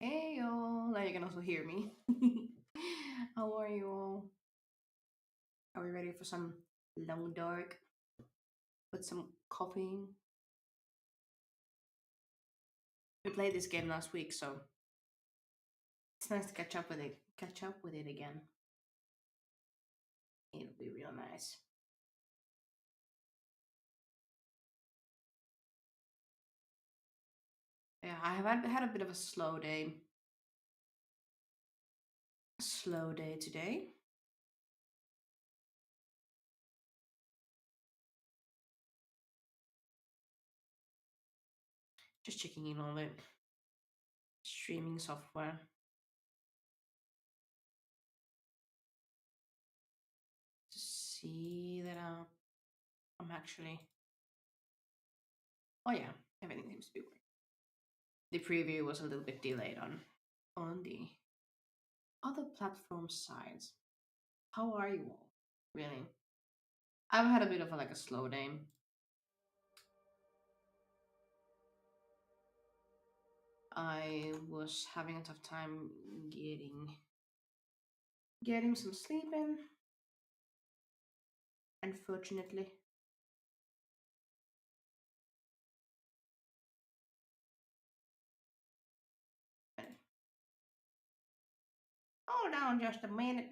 Hey y'all, now you can also hear me. How are you all? Are we ready for some long dark with some coffee? We played this game last week, so it's nice to catch up with it. Catch up with it again. It'll be real nice. Yeah, I have had a bit of a slow day. Slow day today. Just checking in on the streaming software to see that I'm actually. Oh yeah, everything seems to be working. The preview was a little bit delayed on the other platform sides. How are you all? Really? I've had a bit of a slow day. I was having a tough time getting some sleep in, unfortunately. But hold on just a minute.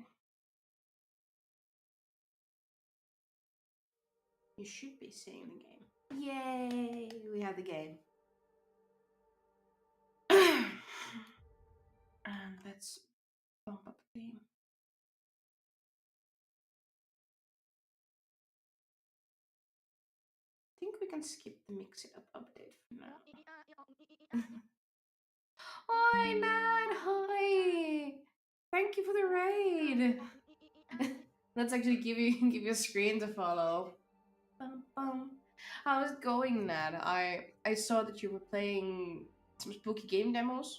You should be seeing the game. Yay! We have the game. And let's bump up the game. I think we can skip the mix it up update for now. Hi, Nat! Hi! Thank you for the raid! Let's actually give you a screen to follow. Bum, bum. How's it going, Nat? I saw that you were playing some spooky game demos.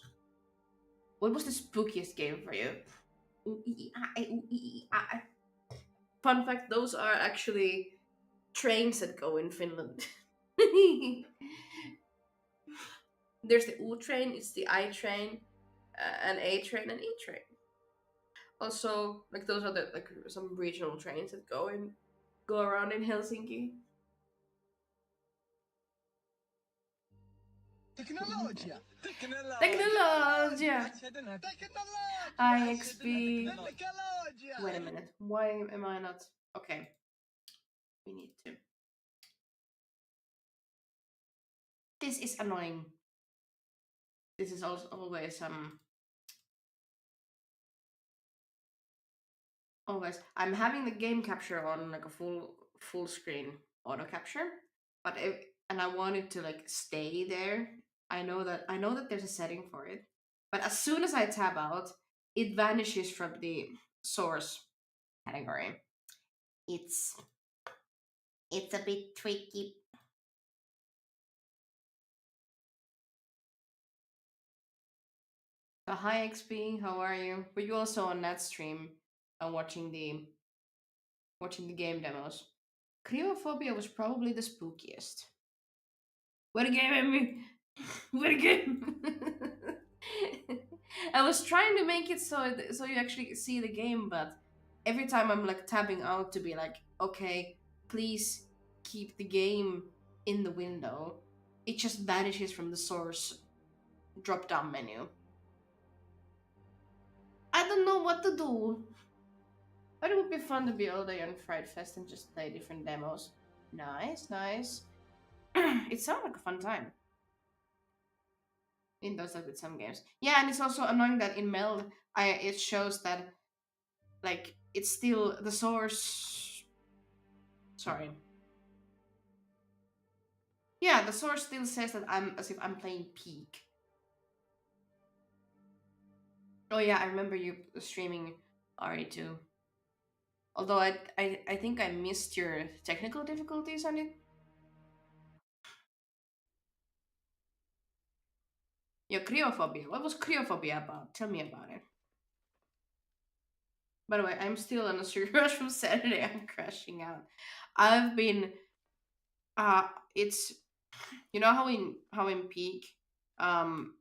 What was the spookiest game for you? Ooh, ee, ah, eh, ooh, ee, ah, ah. Fun fact: those are actually trains that go in Finland. There's the U train, it's the I train, an A train, and E train. Also, like those are the like some regional trains that go around in Helsinki. Teknologia! Technologia! IXP. Teknologia! Wait a minute. Why am I not? Okay, we need to. This is annoying. This is also always always. I'm having the game capture on like a full screen auto capture, but and I want it to like stay there. I know that there's a setting for it, but as soon as I tab out, it vanishes from the source category. It's it's a bit tricky. So hi XP, how are you? Were you also on that stream watching the game demos? Cryophobia was probably the spookiest. What a game, Emmy! What a game! I was trying to make it so you actually see the game, but every time I'm like tabbing out to be like, okay, please keep the game in the window, it just vanishes from the source drop down menu. I don't know what to do. But it would be fun to be all day on Fright Fest and just play different demos. Nice, nice. It sounds like a fun time. It does that with some games. Yeah, and it's also annoying that in Meld, it shows that like it's still the source. Sorry. Yeah, the source still says that I'm as if I'm playing Peak. Oh yeah, I remember you streaming RE2. Although I think I missed your technical difficulties on it. Your cryophobia. What was cryophobia about? Tell me about it. By the way, I'm still on a sugar rush from Saturday. I'm crashing out. I've been it's you know how in peak um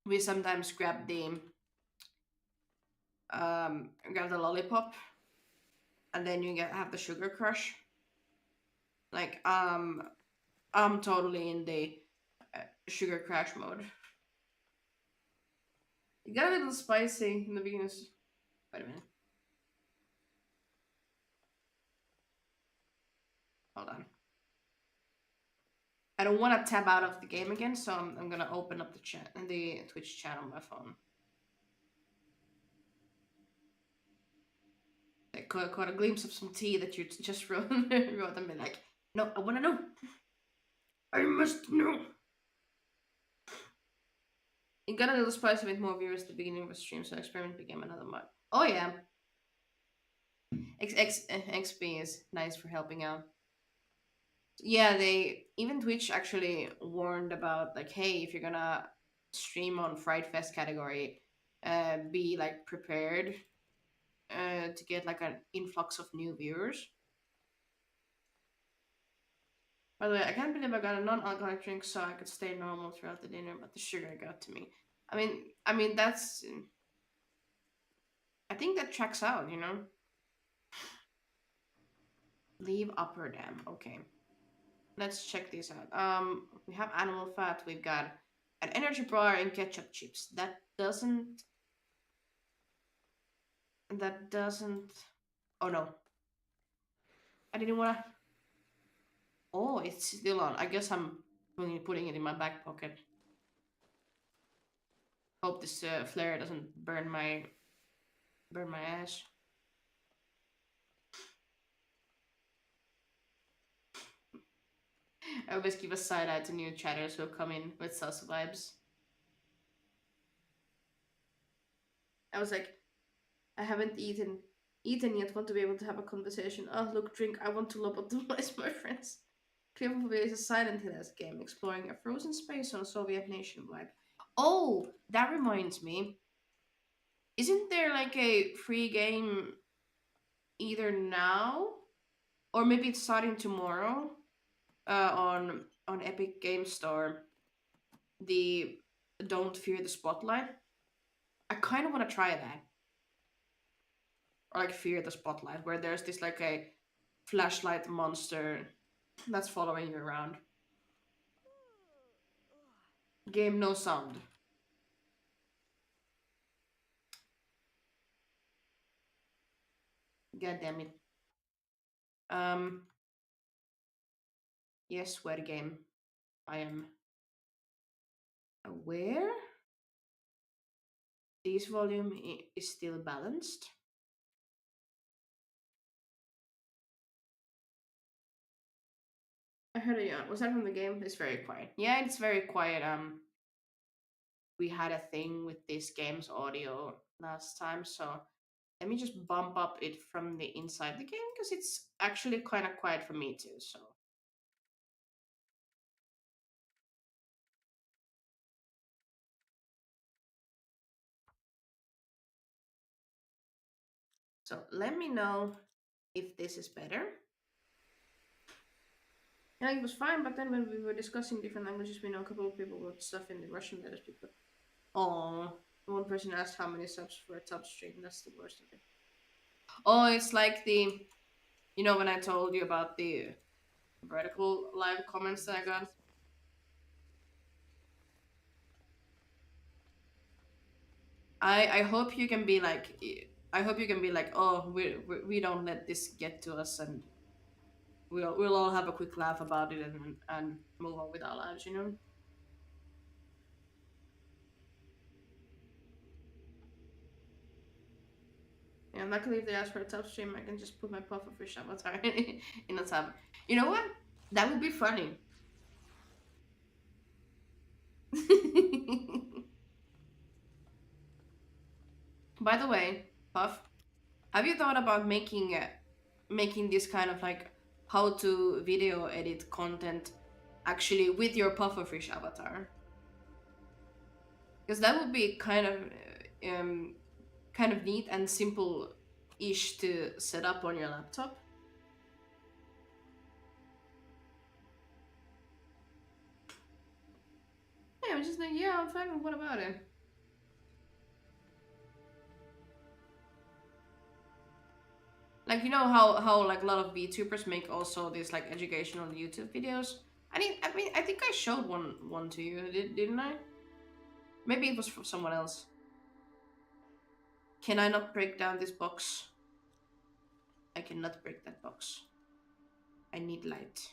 we sometimes grab the lollipop, and then you get have the sugar crush. Like I'm totally in the sugar crash mode. It got a little spicy in the beginning. Wait a minute. Hold on. I don't want to tab out of the game again, so I'm gonna open up the chat and the Twitch chat on my phone. I caught a glimpse of some tea that you just wrote, wrote and be like, no, I want to know. I must know. It got a little spicy with more viewers at the beginning of the stream, so experiment became another mod. Oh yeah, XP is nice for helping out. Yeah, they even Twitch actually warned about like, hey, if you're gonna stream on Fright Fest category, be like prepared to get like an influx of new viewers. By the way, I can't believe I got a non-alcoholic drink so I could stay normal throughout the dinner, but the sugar got to me. I mean that's. I think that tracks out, you know. Leave upper dam. Okay, let's check this out. We have animal fat. We've got an energy bar and ketchup chips. That doesn't. Oh no, I didn't wanna. Oh, it's still on. I guess I'm putting it in my back pocket. Hope this flare doesn't burn my ass. I always give a side eye to new chatters who come in with sus vibes. I was like, I haven't eaten yet. Want to be able to have a conversation. Oh look, drink. I want to lobotomize my friends. Clearphobia is a Silent Hill game exploring a frozen space on a Soviet nation vibe. Oh, that reminds me. Isn't there like a free game either now or maybe it's starting tomorrow on Epic Game Store? The Don't Fear the Spotlight. I kind of want to try that, or like Fear the Spotlight, where there's this like a flashlight monster that's following you around. Game no sound. God damn it. Um. Yes, web game. I am aware this volume is still balanced. I heard a yawn. Was that from the game? It's very quiet. Yeah, it's very quiet. We had a thing with this game's audio last time, so let me just bump up it from the inside the game because it's actually kind of quiet for me too. So let me know if this is better. Yeah, it was fine, but then when we were discussing different languages, we know a couple of people wrote stuff in the Russian letters. People, oh, one person asked how many subs for a top stream. That's the worst of it. Oh, it's like when I told you about the vertical live comments that I got. I hope you can be like, I hope you can be like, oh, we don't let this get to us, and we'll all have a quick laugh about it and move on with our lives, you know. And luckily, if they ask for a top stream, I can just put my pufferfish avatar in a tab. You know what? That would be funny. By the way, Puff, have you thought about making this kind of like how to video edit content actually with your pufferfish avatar? Because that would be kind of neat and simple ish to set up on your laptop. Yeah, I'm just like, yeah, I'm fine. What about it? Like you know how like a lot of VTubers make also these like educational YouTube videos. I mean I think I showed one to you, didn't I? Maybe it was for someone else. Can I not break down this box? I cannot break that box. I need light.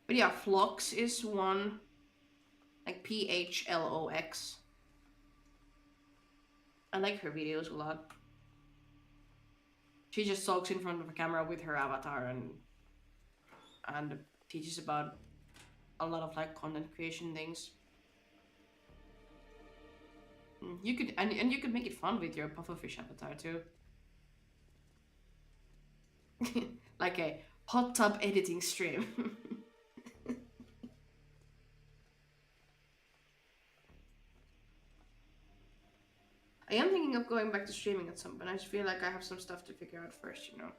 But yeah, Phlox is one, like Phlox. I like her videos a lot. She just talks in front of a camera with her avatar and teaches about a lot of like content creation things. You could and you could make it fun with your pufferfish avatar too. Like a hot tub editing stream. I am thinking of going back to streaming at some point. I just feel like I have some stuff to figure out first, you know.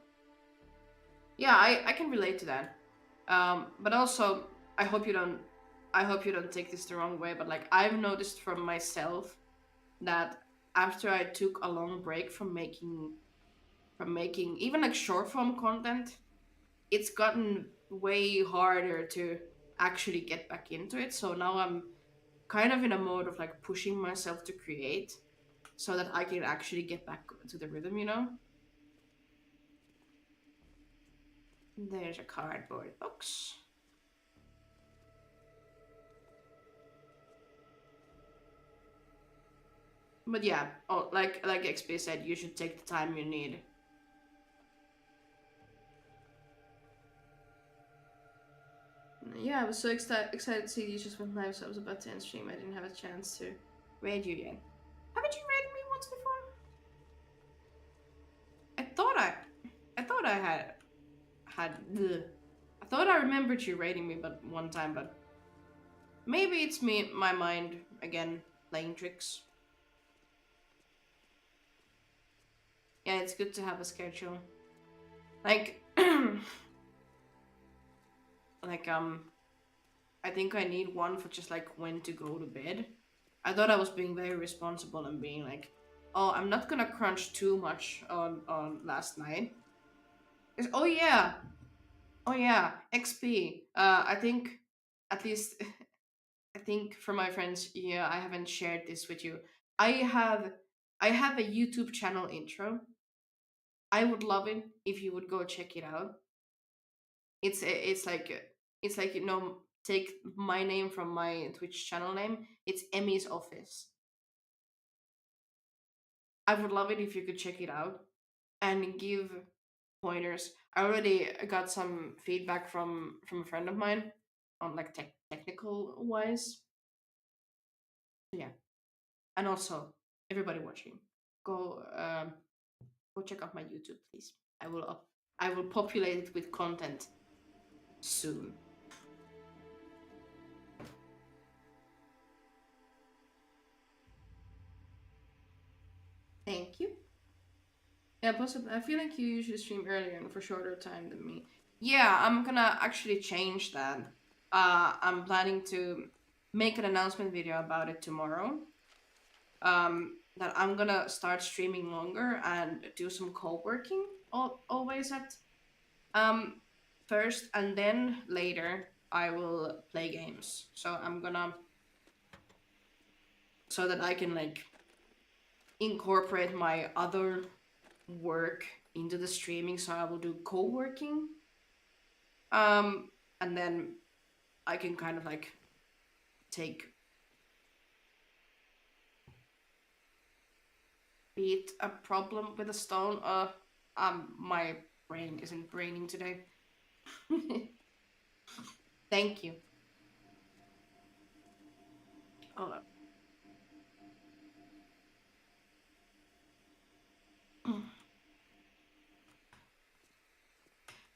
Yeah, I can relate to that. But also I hope you don't take this the wrong way, but like I've noticed from myself that after I took a long break from making even like short form content, it's gotten way harder to actually get back into it. So now I'm kind of in a mode of like pushing myself to create so that I can actually get back to the rhythm, you know? There's a cardboard box. But yeah, oh, like XP said, you should take the time you need. Yeah, I was so excited to see you just went live, so I was about to end stream. I didn't have a chance to raid you yet. Haven't you raided me once before? I thought I thought I had ugh. I thought I remembered you raiding me, but one time, but maybe it's me, my mind again playing tricks. Yeah, it's good to have a schedule. Like, like I think I need one for just like when to go to bed. I thought I was being very responsible and being like, oh, I'm not gonna crunch too much on last night. Oh yeah, oh yeah, XP. I think at least I think for my friends, yeah, I haven't shared this with you. I have I have a YouTube channel intro. I would love it if you would go check it out. It's like you know take my name from my Twitch channel name. It's Emmy's Office. I would love it if you could check it out and give pointers. I already got some feedback from a friend of mine on like technical wise. Yeah, and also everybody watching, go go check out my YouTube, please. I will populate it with content soon. Thank you. Yeah, possibly. I feel like you usually stream earlier and for shorter time than me. Yeah, I'm gonna actually change that. I'm planning to make an announcement video about it tomorrow. That I'm gonna start streaming longer and do some co-working always at um first, and then later I will play games. So I'm gonna so that I can like incorporate my other work into the streaming. So I will do co-working. Um, and then I can kind of like take beat a problem with a stone. My brain isn't braining today. Thank you. Hold up.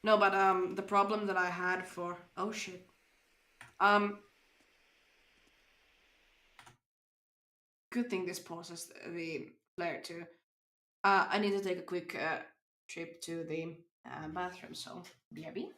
No, but the problem that I had for oh shit. Um, good thing this pauses the player too. I need to take a quick trip to the bathroom, so BRB.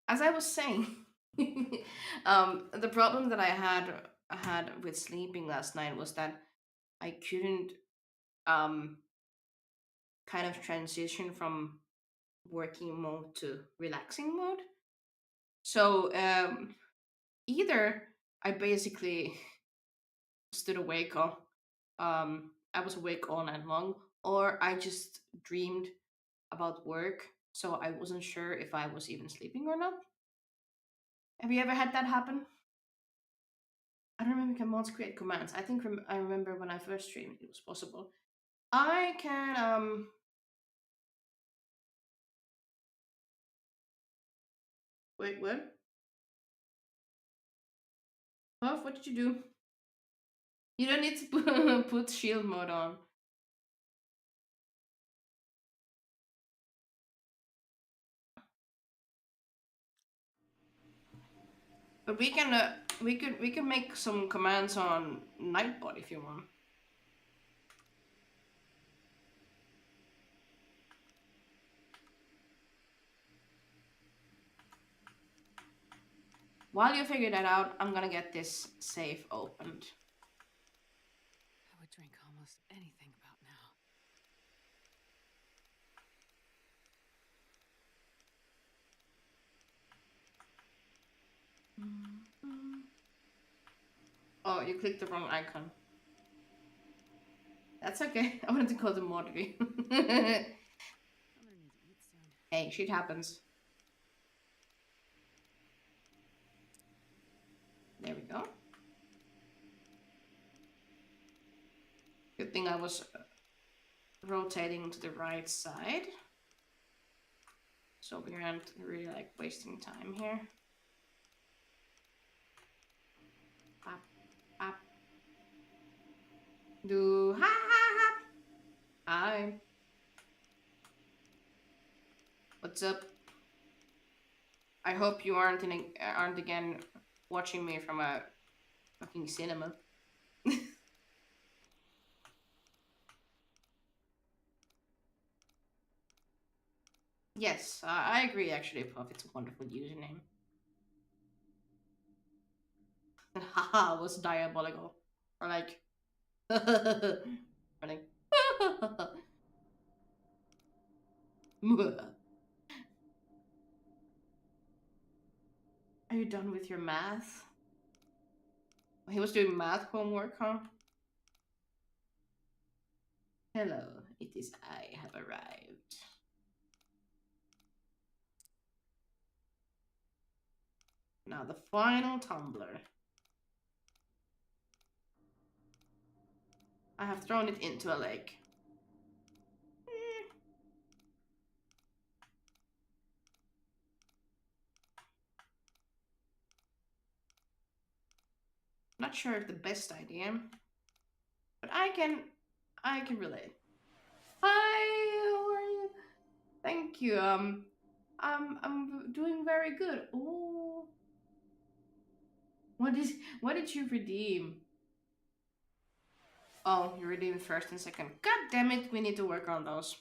as I was saying, the problem that I had with sleeping last night was that I couldn't um kind of transition from working mode to relaxing mode. So either I basically stood awake all I was awake all night long, or I just dreamed about work, so I wasn't sure if I was even sleeping or not. Have you ever had that happen? I don't remember commands create commands. I think I remember when I first streamed it was possible. I can wait, what? Puff, what did you do? You don't need to put shield mode on. But we can make some commands on Nightbot if you want. While you figure that out, I'm gonna get this safe opened. I would drink almost anything about now. Oh, you clicked the wrong icon. That's okay. I wanted to call them Morty. I'm gonna need to eat soon. Hey, shit happens. There we go. Good thing I was rotating to the right side, so we aren't really like wasting time here. Up, up. Do ha ha ha. Hi. What's up? I hope you aren't again watching me from a fucking cinema. Yes, I agree. Actually, Puff, it's a wonderful username. Haha was diabolical, or like, or like. Are you done with your math? He was doing math homework, huh? Hello, it is I have arrived. Now the final tumbler. I have thrown it into a lake. Not sure if the best idea, but I can relate. Hi, how are you? Thank you. I'm doing very good. Oh, what did you redeem? Oh, you redeemed first and second. God damn it, we need to work on those.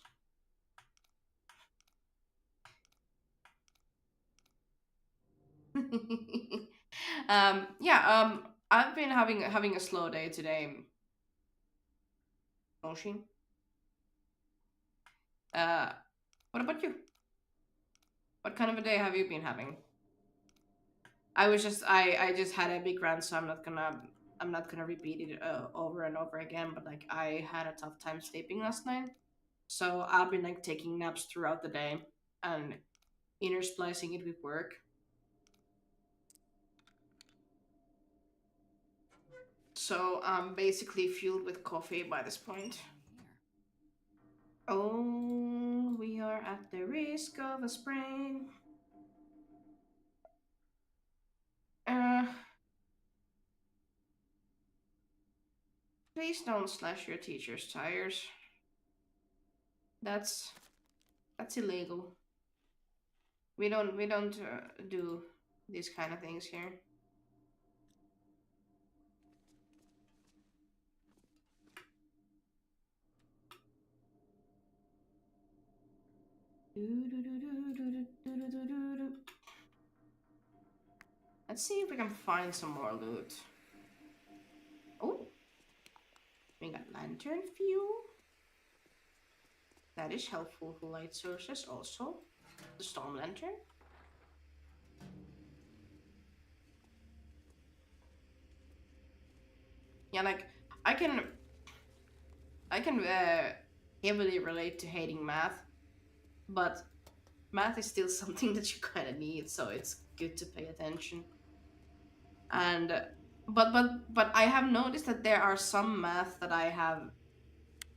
Yeah, I've been having a slow day today, Moshi. Uh, what about you? What kind of a day have you been having? I just had a big rant, so I'm not gonna repeat it over and over again. But like I had a tough time sleeping last night, so I've been like taking naps throughout the day and intersplicing it with work. So I'm basically fueled with coffee by this point. Oh, we are at the risk of a sprain. Uh, please don't slash your teacher's tires. That's that's illegal. We don't do these kind of things here. Let's see if we can find some more loot. Oh, we got lantern fuel. That is helpful for light sources also. The storm lantern. Yeah, like I can I can heavily relate to hating math, but math is still something that you kind of need, so it's good to pay attention. And but I have noticed that there are some math that I have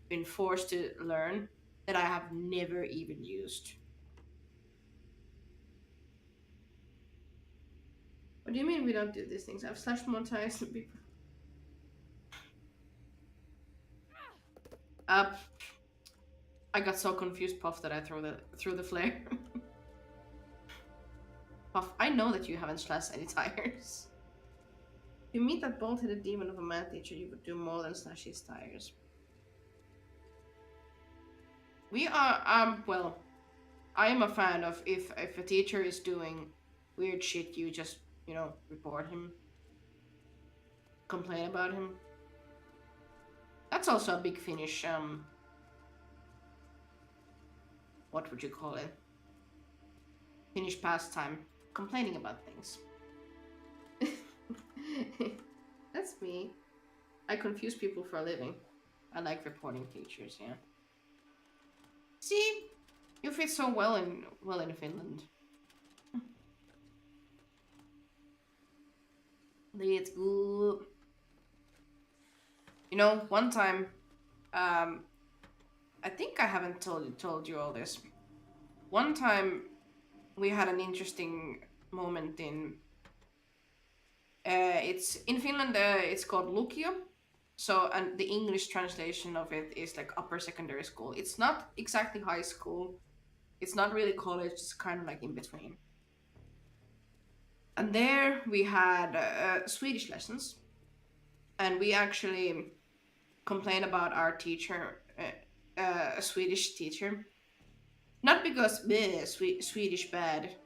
been forced to learn that I have never even used. What do you mean we don't do these things? I've slashed more times than people. Uh, I got so confused, Puff, that I threw the flare. Puff, I know that you haven't slashed any tires. If you meet that bald-headed demon of a math teacher, you would do more than slash his tires. We are well, I am a fan of if a teacher is doing weird shit, you just, report him, complain about him. That's also a big Finnish what would you call it? Finnish pastime, complaining about things. That's me. I confuse people for a living. I like reporting teachers, yeah. See, you fit so well in Finland. Let's go. One time, um, I think I haven't told you all this. One time, we had an interesting moment in. It's in Finland. It's called lukio. So, and the English translation of it is like upper secondary school. It's not exactly high school. It's not really college. It's kind of like in between. And there we had Swedish lessons, and we actually complained about our teacher, a Swedish teacher. Not because bleh, Swedish bad,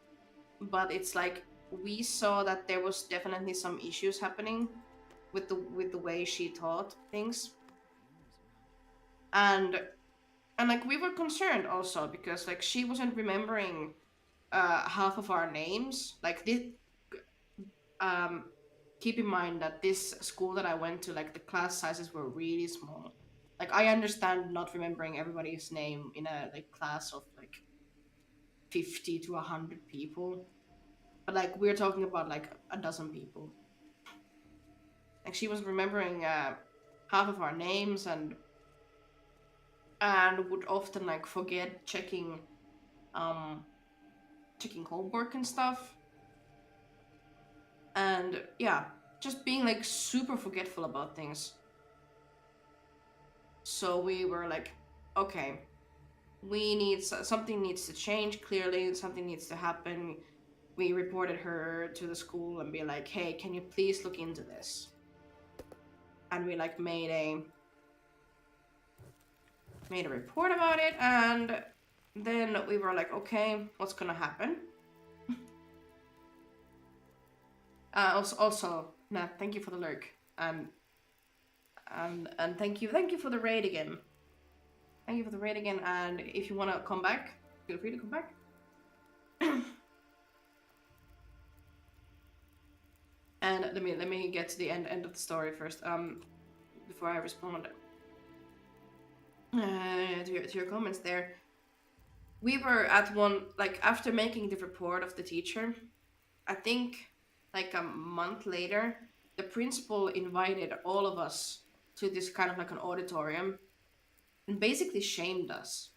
but it's like we saw that there was definitely some issues happening with the way she taught things, and like we were concerned also because like she wasn't remembering half of our names. Like this, um, keep in mind that this school that I went to, like the class sizes were really small. Like I understand not remembering everybody's name in a like class of like 50 to 100 people, but like we're talking about like a dozen people. Like she was remembering half of our names and would often like forget um checking homework and stuff, and yeah, just being like super forgetful about things. So we were like, okay, something needs to change. Clearly something needs to happen. We reported her to the school and be like, hey, can you please look into this? And we like made a report about it, and then we were like, okay, what's gonna happen? Also, Nat, thank you for the lurk, and thank you for the raid again. Thank you for the raid again, and if you want to come back, feel free to come back. And let me get to the end of the story first. Before I respond to your comments there. We were at one, like after making the report of the teacher, I think like a month later, the principal invited all of us to this kind of like an auditorium and basically shamed us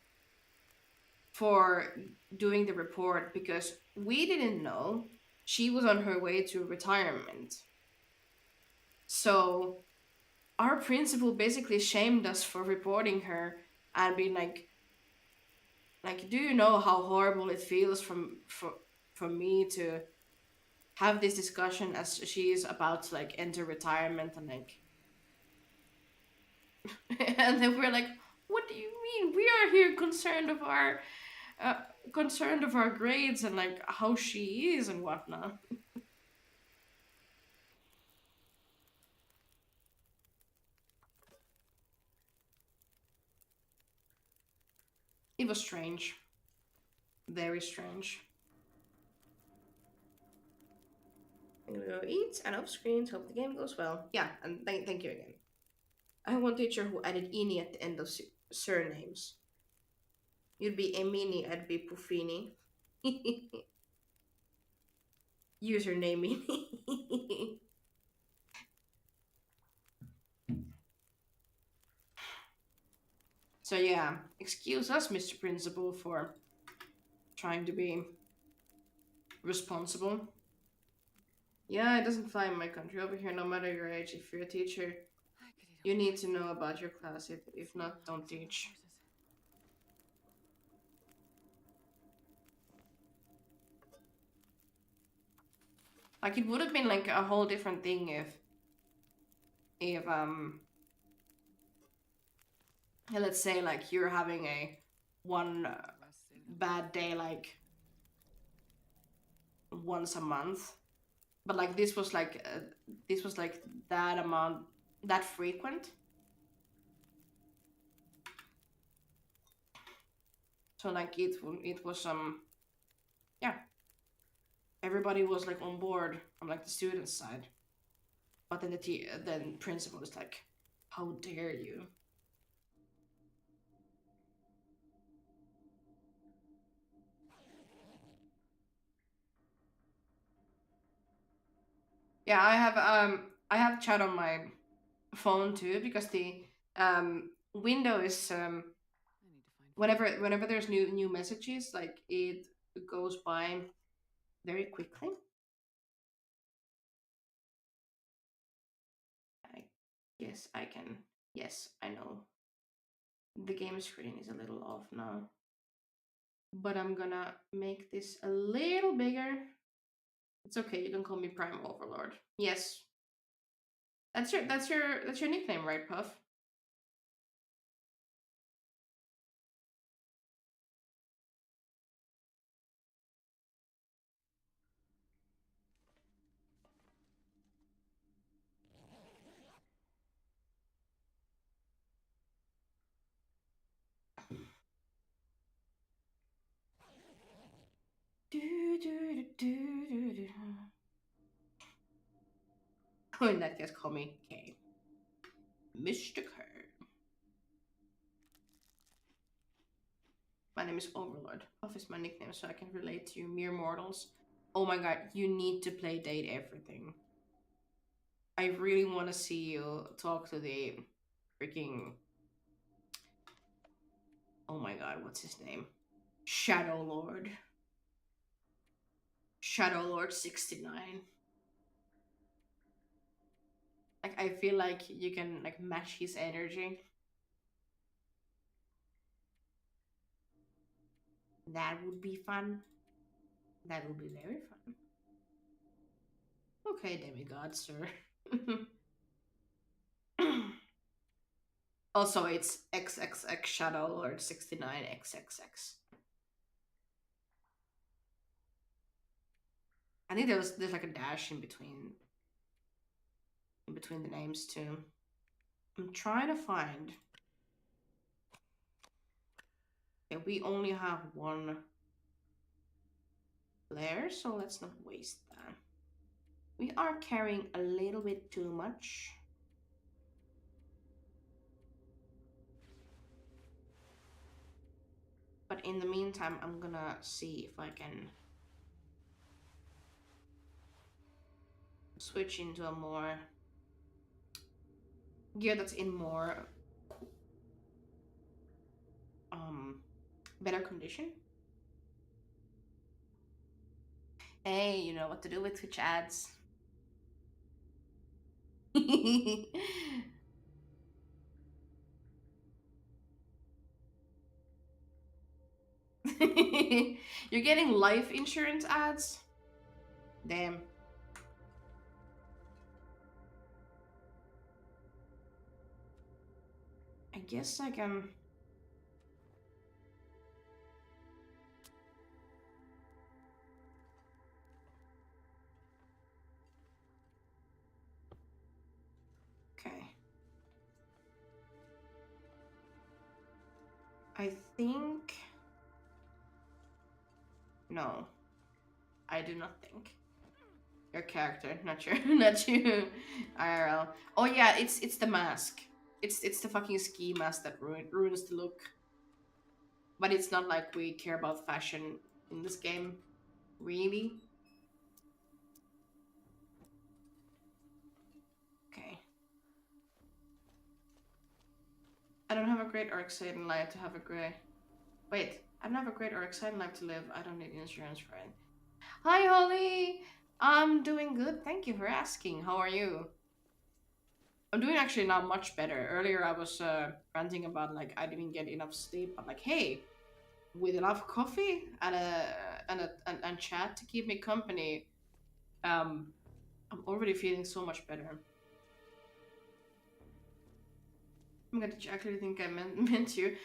for doing the report because we didn't know she was on her way to retirement. So our principal basically shamed us for reporting her and being like, do you know how horrible it feels for me to have this discussion as she is about to like enter retirement and like and then we're like, what do you mean? We are here concerned of our grades and like how she is and whatnot. It was strange. Very strange. I'm gonna go eat and off screens. Hope the game goes well. Yeah, and thank you again. I have one teacher who added ini at the end of surnames. You'd be Emini, I'd be Puffini. Username ini. So yeah, excuse us, Mr. Principal, for trying to be responsible. Yeah, it doesn't fly in my country. Over here, no matter your age, if you're a teacher, you need to know about your class. If not, don't teach. Like, it would have been like a whole different thing if let's say like you're having a one bad day like once a month, but like this was like that amount, that frequent. So like it was yeah, everybody was like on board from like the students side, but then then principal was like, how dare you. Yeah, I have chat on my phone too, because the window is whenever there's new messages, like it goes by very quickly. I guess I can. Yes, I know the game screen is a little off now, but I'm gonna make this a little bigger. It's okay. You can call me Prime Overlord. Yes, that's your nickname, right, Puff? Do, do, do, do, do. Oh, in that case, call me K. Mr. K. My name is Overlord. Puff is my nickname, so I can relate to you mere mortals. Oh my god, you need to play Date Everything. I really want to see you talk to the freaking. Oh my god, what's his name? Shadow Lord. Shadow Lord 69. Like, I feel like you can like match his energy. That would be fun. That would be very fun. Okay, demigod, sir. Also, it's XXX Shadow Lord 69 XXX. I think there's like a dash in between the names too. I'm trying to find. Okay, we only have one player, so let's not waste that. We are carrying a little bit too much. But in the meantime, I'm gonna see if I can switch into a more gear that's in more better condition. Hey, you know what to do with Twitch ads. You're getting life insurance ads? Damn. I guess I can. Okay. I think No, I do not think. Your character, not your, not you, IRL. Oh yeah, it's the mask. It's the fucking ski mask that ruins the look. But it's not like we care about fashion in this game, really. Okay. I don't have a great or exciting life to have a great. Wait, I don't have a great or exciting life to live. I don't need insurance for it. Hi, Holly. I'm doing good. Thank you for asking. How are you? I'm doing actually not much better. Earlier, I was ranting about like I didn't get enough sleep. I'm like, hey, with enough coffee and chat to keep me company, um, I'm already feeling so much better. I'm gonna actually think I meant you.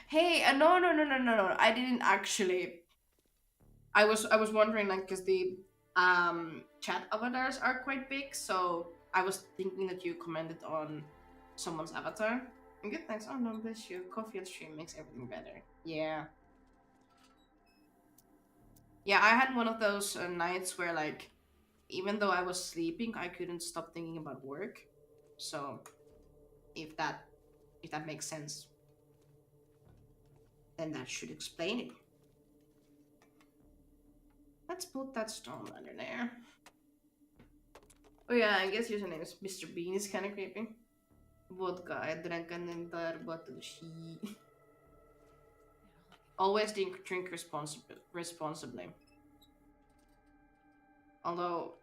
Hey, no. I didn't actually. I was wondering like because the chat avatars are quite big, so I was thinking that you commented on someone's avatar. I'm good, thanks. Oh no, bless you. Coffee and stream makes everything better. Yeah, yeah. I had one of those nights where like even though I was sleeping, I couldn't stop thinking about work. So if that if that makes sense, then that should explain it. Let's put that stone under there. Oh yeah, I guess your name is Mr. Bean is kind of creepy. Vodka, I drank an entire bottle. She always drink responsibly. Although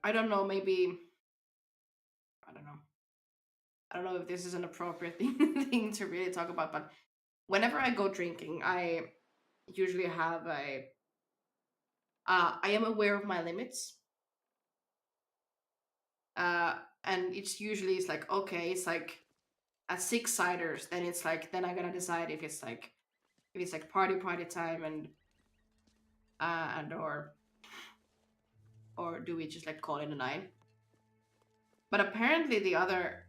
I don't know, maybe I don't know. I don't know if this is an appropriate thing to really talk about, but whenever I go drinking, I usually have a I am aware of my limits. Uh and it's like okay, it's like at six ciders, then it's like then I gotta decide if it's like party time and or do we just like call it a night? But apparently the other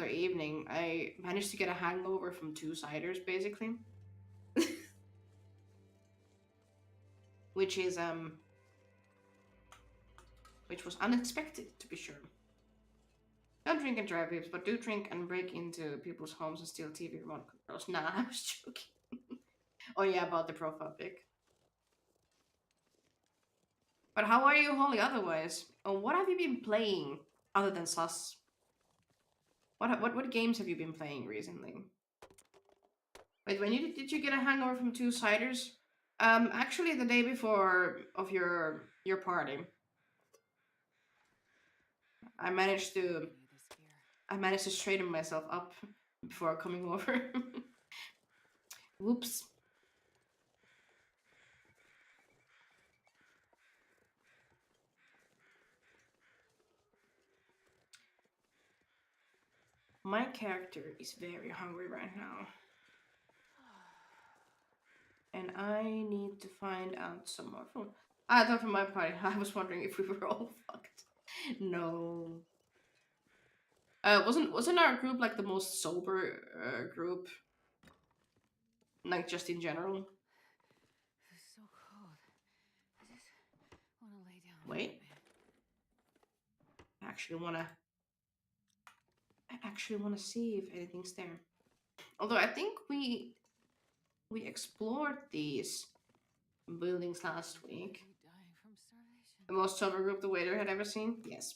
evening I managed to get a hangover from two ciders basically. which is which was unexpected to be sure. Don't drink and drive, babes, but do drink and break into people's homes and steal TV remote controls. Nah, I was joking. Oh yeah, about the profile pic. But how are you, Holly? Otherwise, what have you been playing other than Sus? What games have you been playing recently? Wait, when did you get a hangover from two ciders? Actually, the day before of your party, I managed to I managed to straighten myself up before coming over. Whoops. My character is very hungry right now. And I need to find out some more food. I thought for my part, I was wondering if we were all fucked. No. Wasn't our group like the most sober group? Like just in general? It's so cold. I just want to lay down. Wait. I actually wanna see if anything's there. Although I think we explored these buildings last week. Dying from starvation. The most sober group the waiter had ever seen? Yes.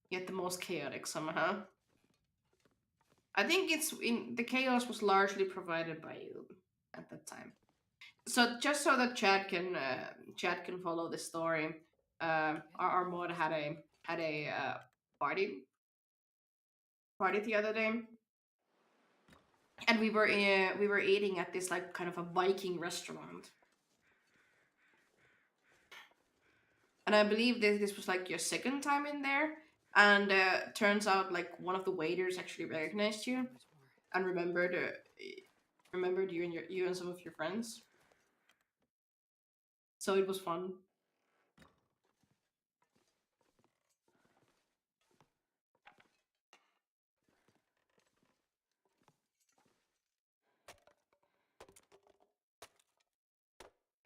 Yet the most chaotic somehow. I think it's in the chaos was largely provided by you at that time. So just so that Chad can follow the story, our mod had a party the other day, and we were eating at this like kind of a Viking restaurant, and I believe this was like your second time in there, and turns out like one of the waiters actually recognized you and remembered you and some of your friends. So it was fun.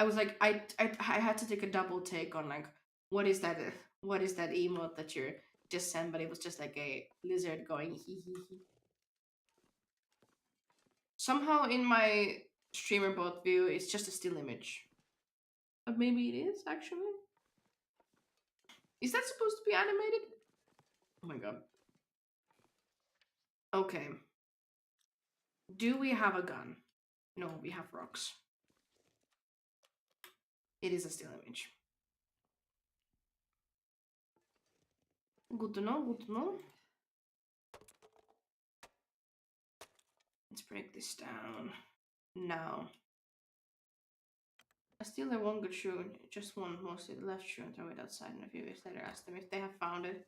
I was like, I had to take a double take on like what is that what is that emote that you're just sent, but it was just like a lizard going hee hee hee. Somehow in my streamer bot view, it's just a still image, but maybe it is actually. Is that supposed to be animated? Oh my god. Okay. Do we have a gun? No, we have rocks. It is a still image. Good to know, good to know. Let's break this down. Now. I still have one good shoe, just one, mostly the left shoe, and throw it outside, and a few weeks later ask them if they have found it.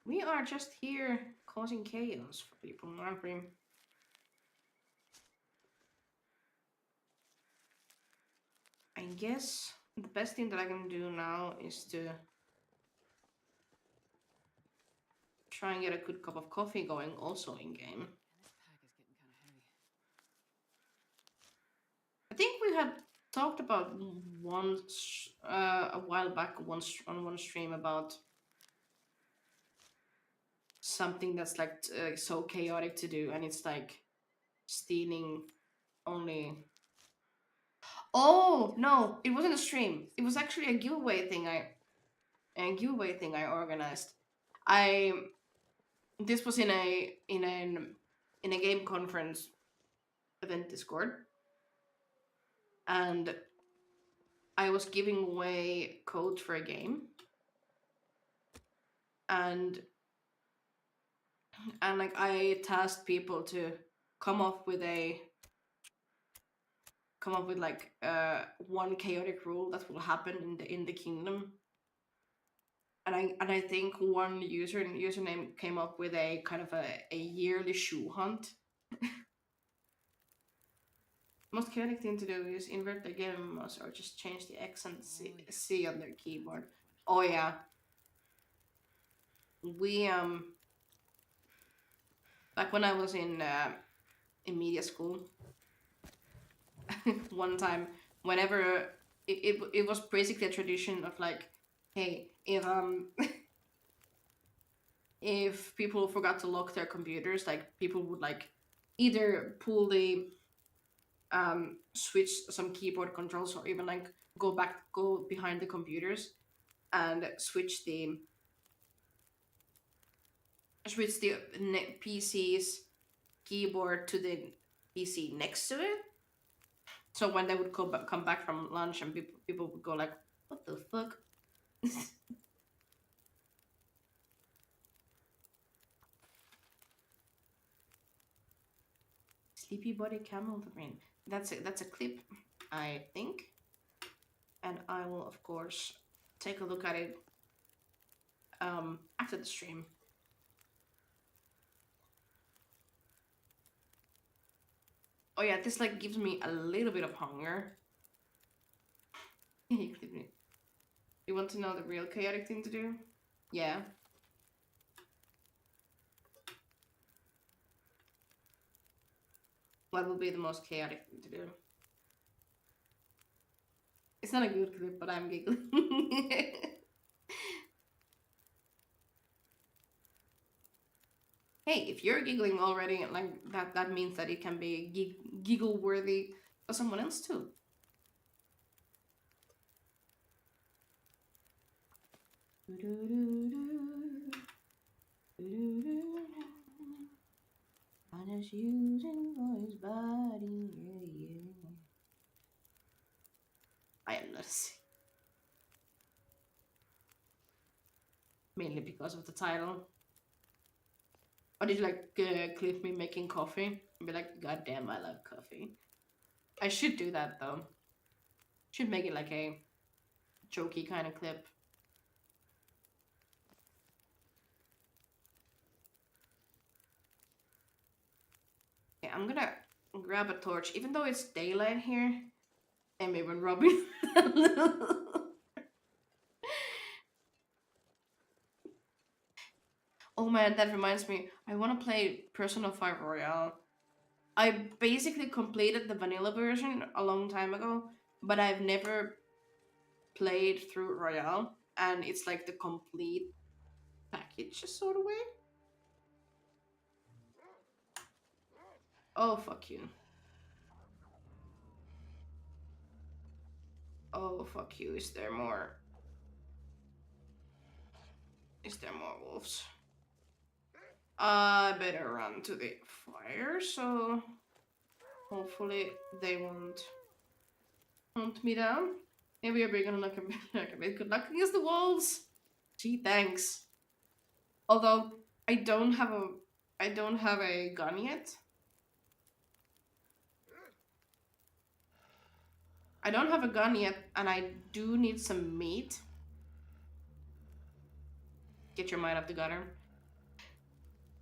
We are just here causing chaos for people, aren't we? I guess the best thing that I can do now is to try and get a good cup of coffee going also in game. I think we had talked about once a while back once on one stream about something that's like so chaotic to do, and it's like stealing only. Oh no, it wasn't a stream. It was actually a giveaway thing. I organized. I This was in a game conference event Discord, and I was giving away code for a game, and like I tasked people to come up with a like one chaotic rule that will happen in the kingdom. And I think one username came up with a kind of a yearly shoe hunt. Most chaotic thing to do is invert the game mouse or just change the X and C on their keyboard. Oh yeah, we like when I was in media school, one time, whenever it was basically a tradition of like, hey, if people forgot to lock their computers, like people would like either pull the switch some keyboard controls or even like go behind the computers and switch the PC's keyboard to the PC next to it. So when they would come back from lunch and people would go like, "What the fuck?" Sleepy body camel green. That's a clip, I think, and I will of course take a look at it after the stream. Oh yeah, this like gives me a little bit of hunger. You want to know the real chaotic thing to do? Yeah. What will be the most chaotic thing to do? It's not a good clip, but I'm giggling. Hey, if you're giggling already, like that means that it can be giggle worthy for someone else too. I'm just using voice body. Yeah, yeah. I am not mainly because of the title. Or did you like clip me making coffee and be like, God damn, I love coffee. I should do that though. Should make it like a jokey kind of clip. Okay, I'm gonna grab a torch, even though it's daylight here. And maybe Robin. Oh man, that reminds me. I want to play Persona 5 Royale. I basically completed the vanilla version a long time ago, but I've never played through Royale, and it's like the complete package sort of way. Oh fuck you. Oh fuck you. Is there more? Is there more wolves? I better run to the fire, so hopefully they won't hunt me down. Maybe we're gonna look a bit, like a bit. Good luck against the wolves. Gee, thanks. Although I don't have a, I don't have a gun yet. I don't have a gun yet, and I do need some meat. Get your mind up the gutter.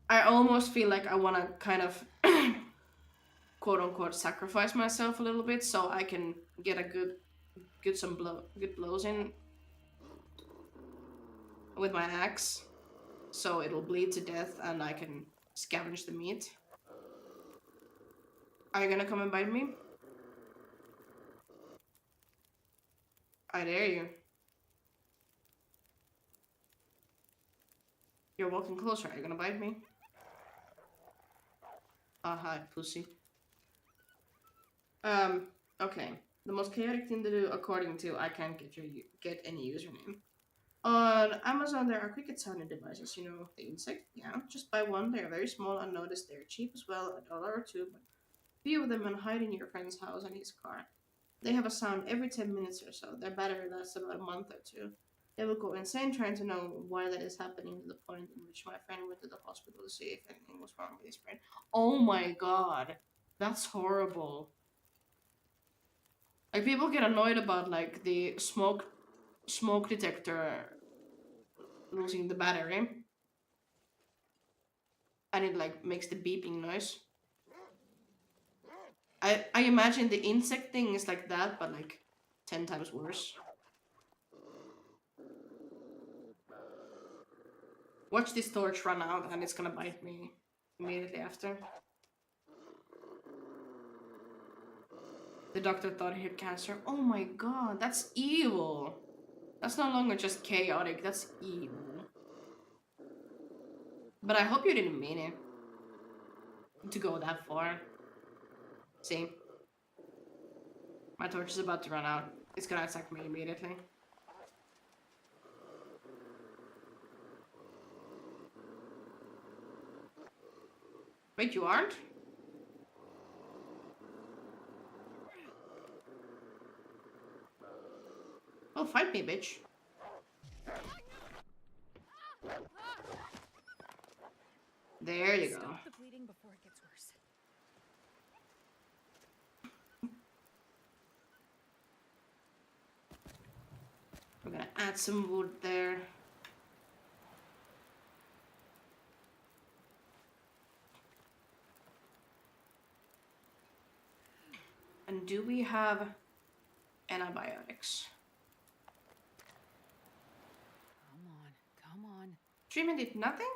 I almost feel like I want to kind of quote unquote sacrifice myself a little bit so I can get a good blows in with my axe, so it'll bleed to death and I can scavenge the meat. Are you gonna come and bite me? I dare you. You're walking closer. Are you gonna bite me? Hi, pussy. Um, okay. The most chaotic thing to do, according to I can't get any username. On Amazon, there are cricket sounding devices. You know the insect. Yeah, just buy one. They're very small, unnoticed. They're cheap as well, $1 or $2. But few of them and hide in your friend's house and his car. They have a sound every 10 minutes or so. Their battery lasts about a month or two. They will go insane trying to know why that is happening to the point in which my friend went to the hospital to see if anything was wrong with his brain. Oh my god. That's horrible. Like people get annoyed about like the smoke detector losing the battery and it like makes the beeping noise. I imagine the insect thing is like that but like 10 times worse. Watch this torch run out and it's gonna bite me immediately after. The doctor thought he had cancer. Oh my god, that's evil. That's no longer just chaotic, that's evil. But I hope you didn't mean it to go that far. See? My torch is about to run out. It's gonna attack me immediately. Wait, you aren't? Oh, fight me, bitch. There you go. Stop the bleeding before it gets worse. We're gonna add some wood there. And do we have antibiotics? Come on. Treatment did nothing?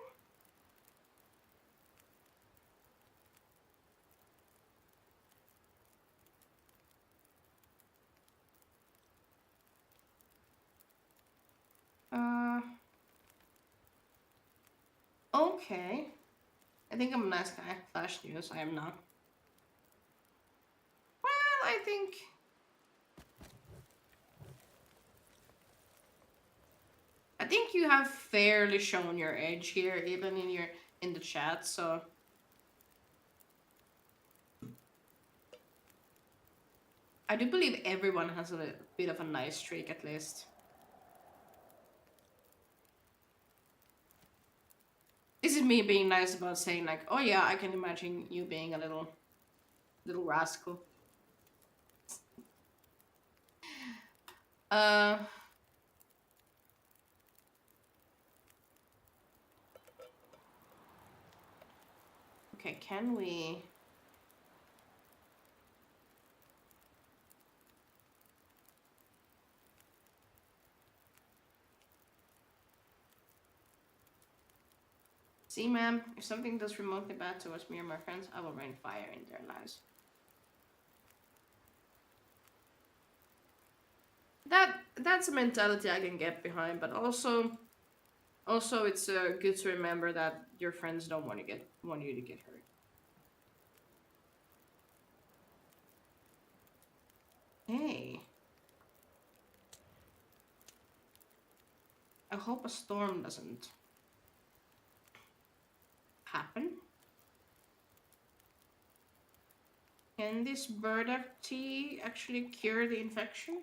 Okay. I think I'm a nice guy. Flash news, I am not. Well, I think you have fairly shown your age here, even in the chat, so I do believe everyone has a bit of a nice streak at least. This is me being nice about saying like, oh yeah, I can imagine you being a little rascal. Uh okay, can we See, ma'am, if something does remotely bad towards me or my friends, I will rain fire in their lives. That's a mentality I can get behind, but also it's good to remember that your friends don't want you to get hurt. Hey, I hope a storm doesn't happen. Can this burdock tea actually cure the infection?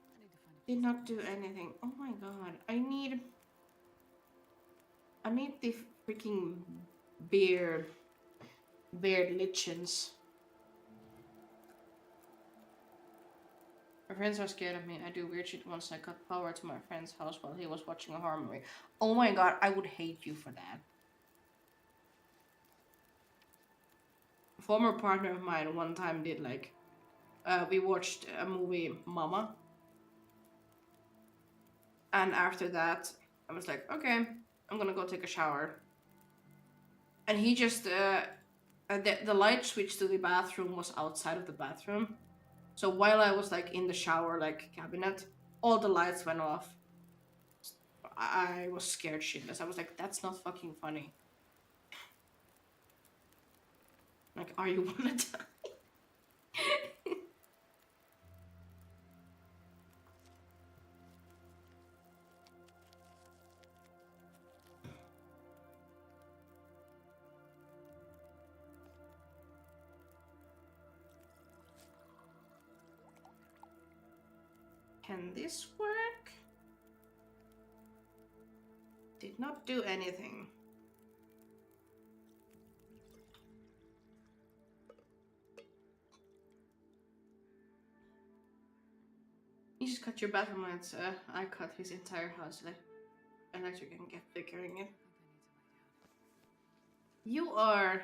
I need to find a Did place not to do anything. Oh my god. I need the freaking beard lichens. My friends are scared of me. I do weird shit once. I cut power to my friend's house while he was watching a horror movie. Oh my god, I would hate you for that. A former partner of mine one time did like we watched a movie Mama, and after that I was like, okay, I'm gonna go take a shower. And he just the light switch to the bathroom was outside of the bathroom. So while I was like in the shower like cabinet, all the lights went off. I was scared shitless. I was like, that's not fucking funny. Like, are you wanna die? Can this work? Did not do anything. You just cut your bathroom lights. I cut his entire house. Electric and get figuring it. You are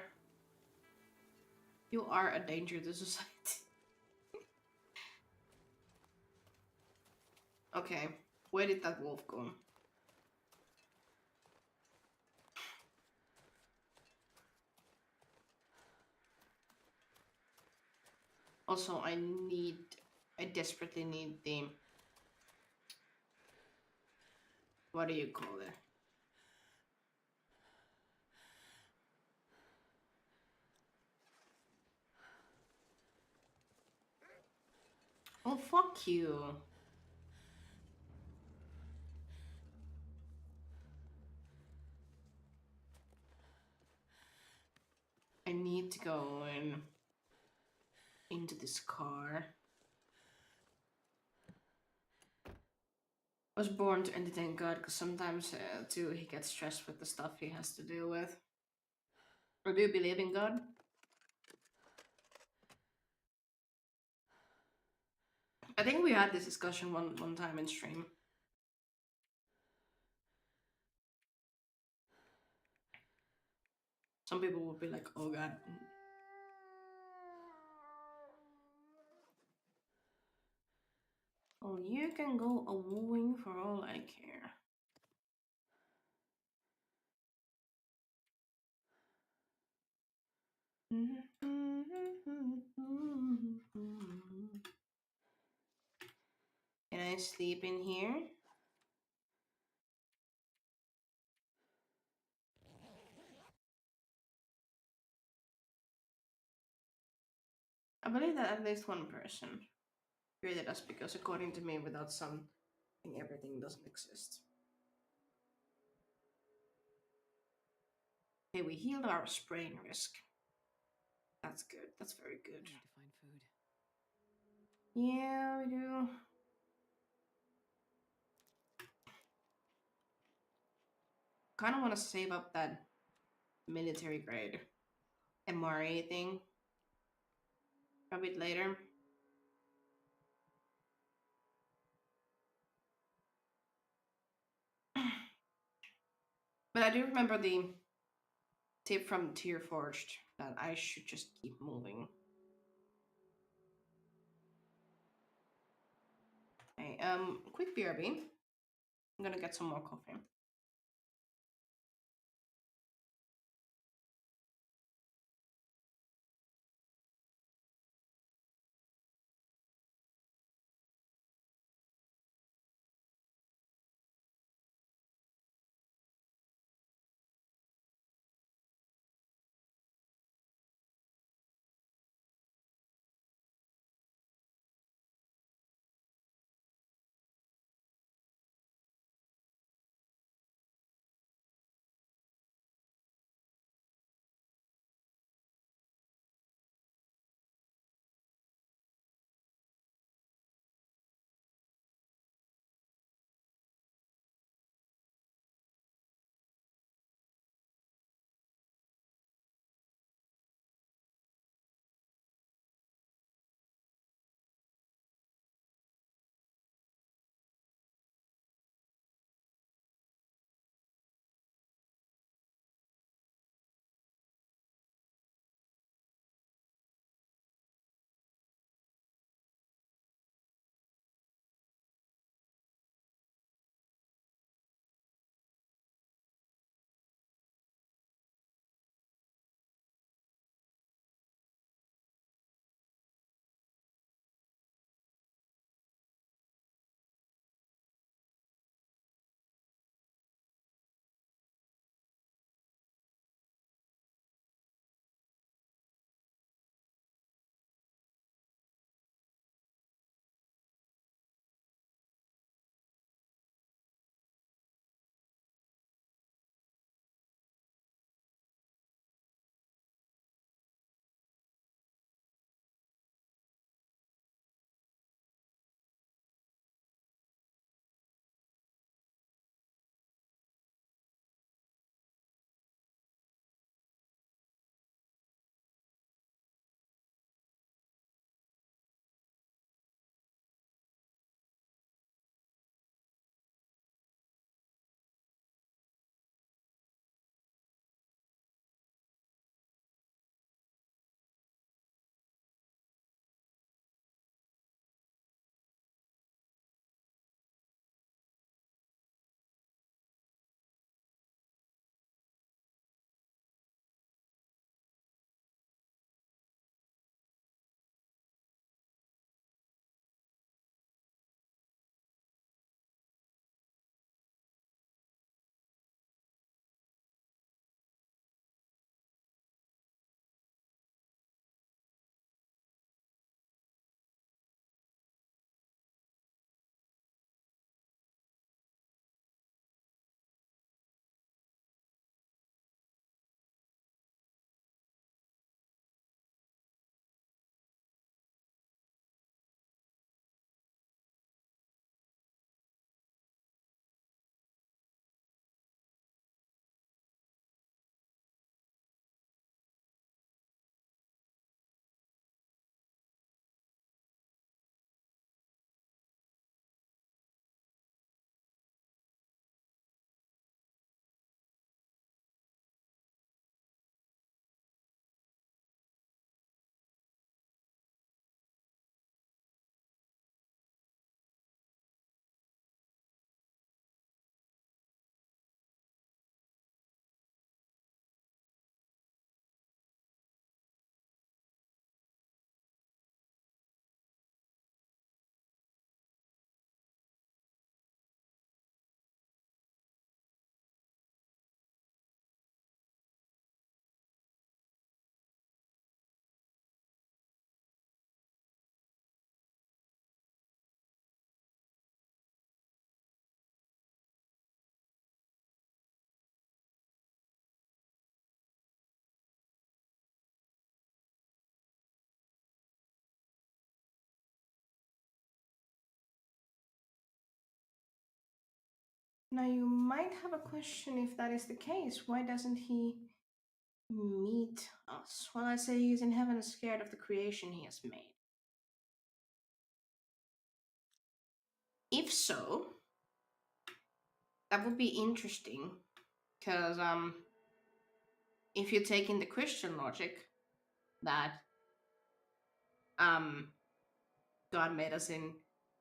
a danger to society. Okay, where did that wolf go? Also, I desperately need the, what do you call it? Oh, fuck you. I need to go into this car. I was born to entertain God because sometimes too he gets stressed with the stuff he has to deal with. Or do you believe in God? I think we had this discussion one time in stream. Some people would be like, "Oh God." Oh, you can go a wooing for all I care. Can I sleep in here? I believe that at least one person created us because, according to me, without something, everything doesn't exist. Okay, we healed our sprain risk. That's good. That's very I good. need to find food. Yeah, we do. Kind of want to save up that military grade MRA thing a bit later. But I do remember the tip from Tier Forged that I should just keep moving. quick BRB. I'm gonna get some more coffee. Now you might have a question if that is the case. Why doesn't he meet us? Well, I say he's in heaven scared of the creation he has made. If so, that would be interesting because if you take in the Christian logic that um God made us in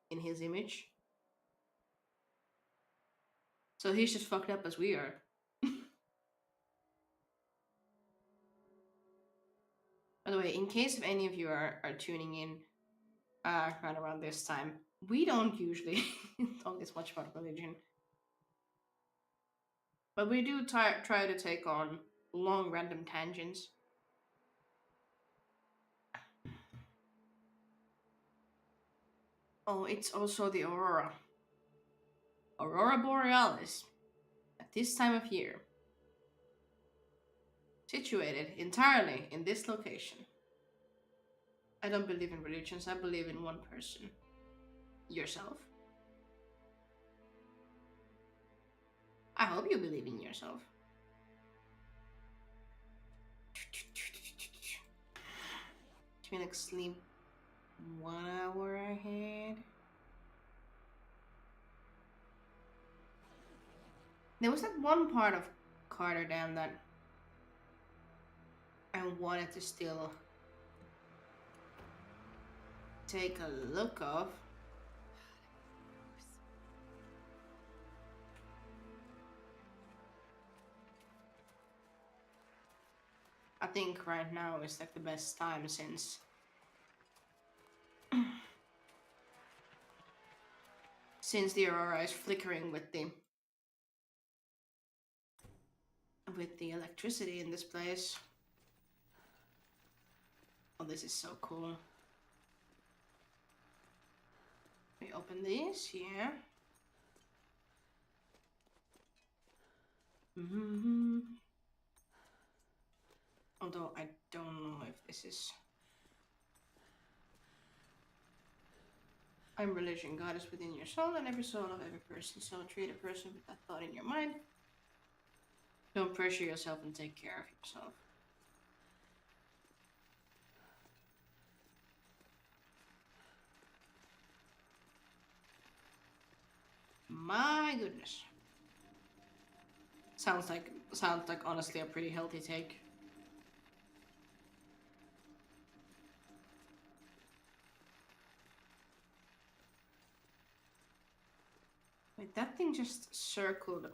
his image, So he's just fucked up as we are. By the way, in case if any of you are tuning in right around this time, we don't usually talk this much about religion. But we do try to take on long random tangents. Oh, it's also the aurora. Aurora Borealis. At this time of year. Situated entirely in this location. I don't believe in religions, I believe in one person. Yourself. I hope you believe in yourself. Can we like sleep 1 hour ahead? There was that one part of Carter Dam that I wanted to still take a look of. I think right now is like the best time since the aurora is flickering with the electricity in this place. Oh, this is so cool. We open these, yeah. Although I don't know if this is... I'm religion. God is within your soul and every soul of every person. So treat a person with that thought in your mind. Don't pressure yourself and take care of yourself. My goodness. Sounds like honestly a pretty healthy take. Wait, that thing just circled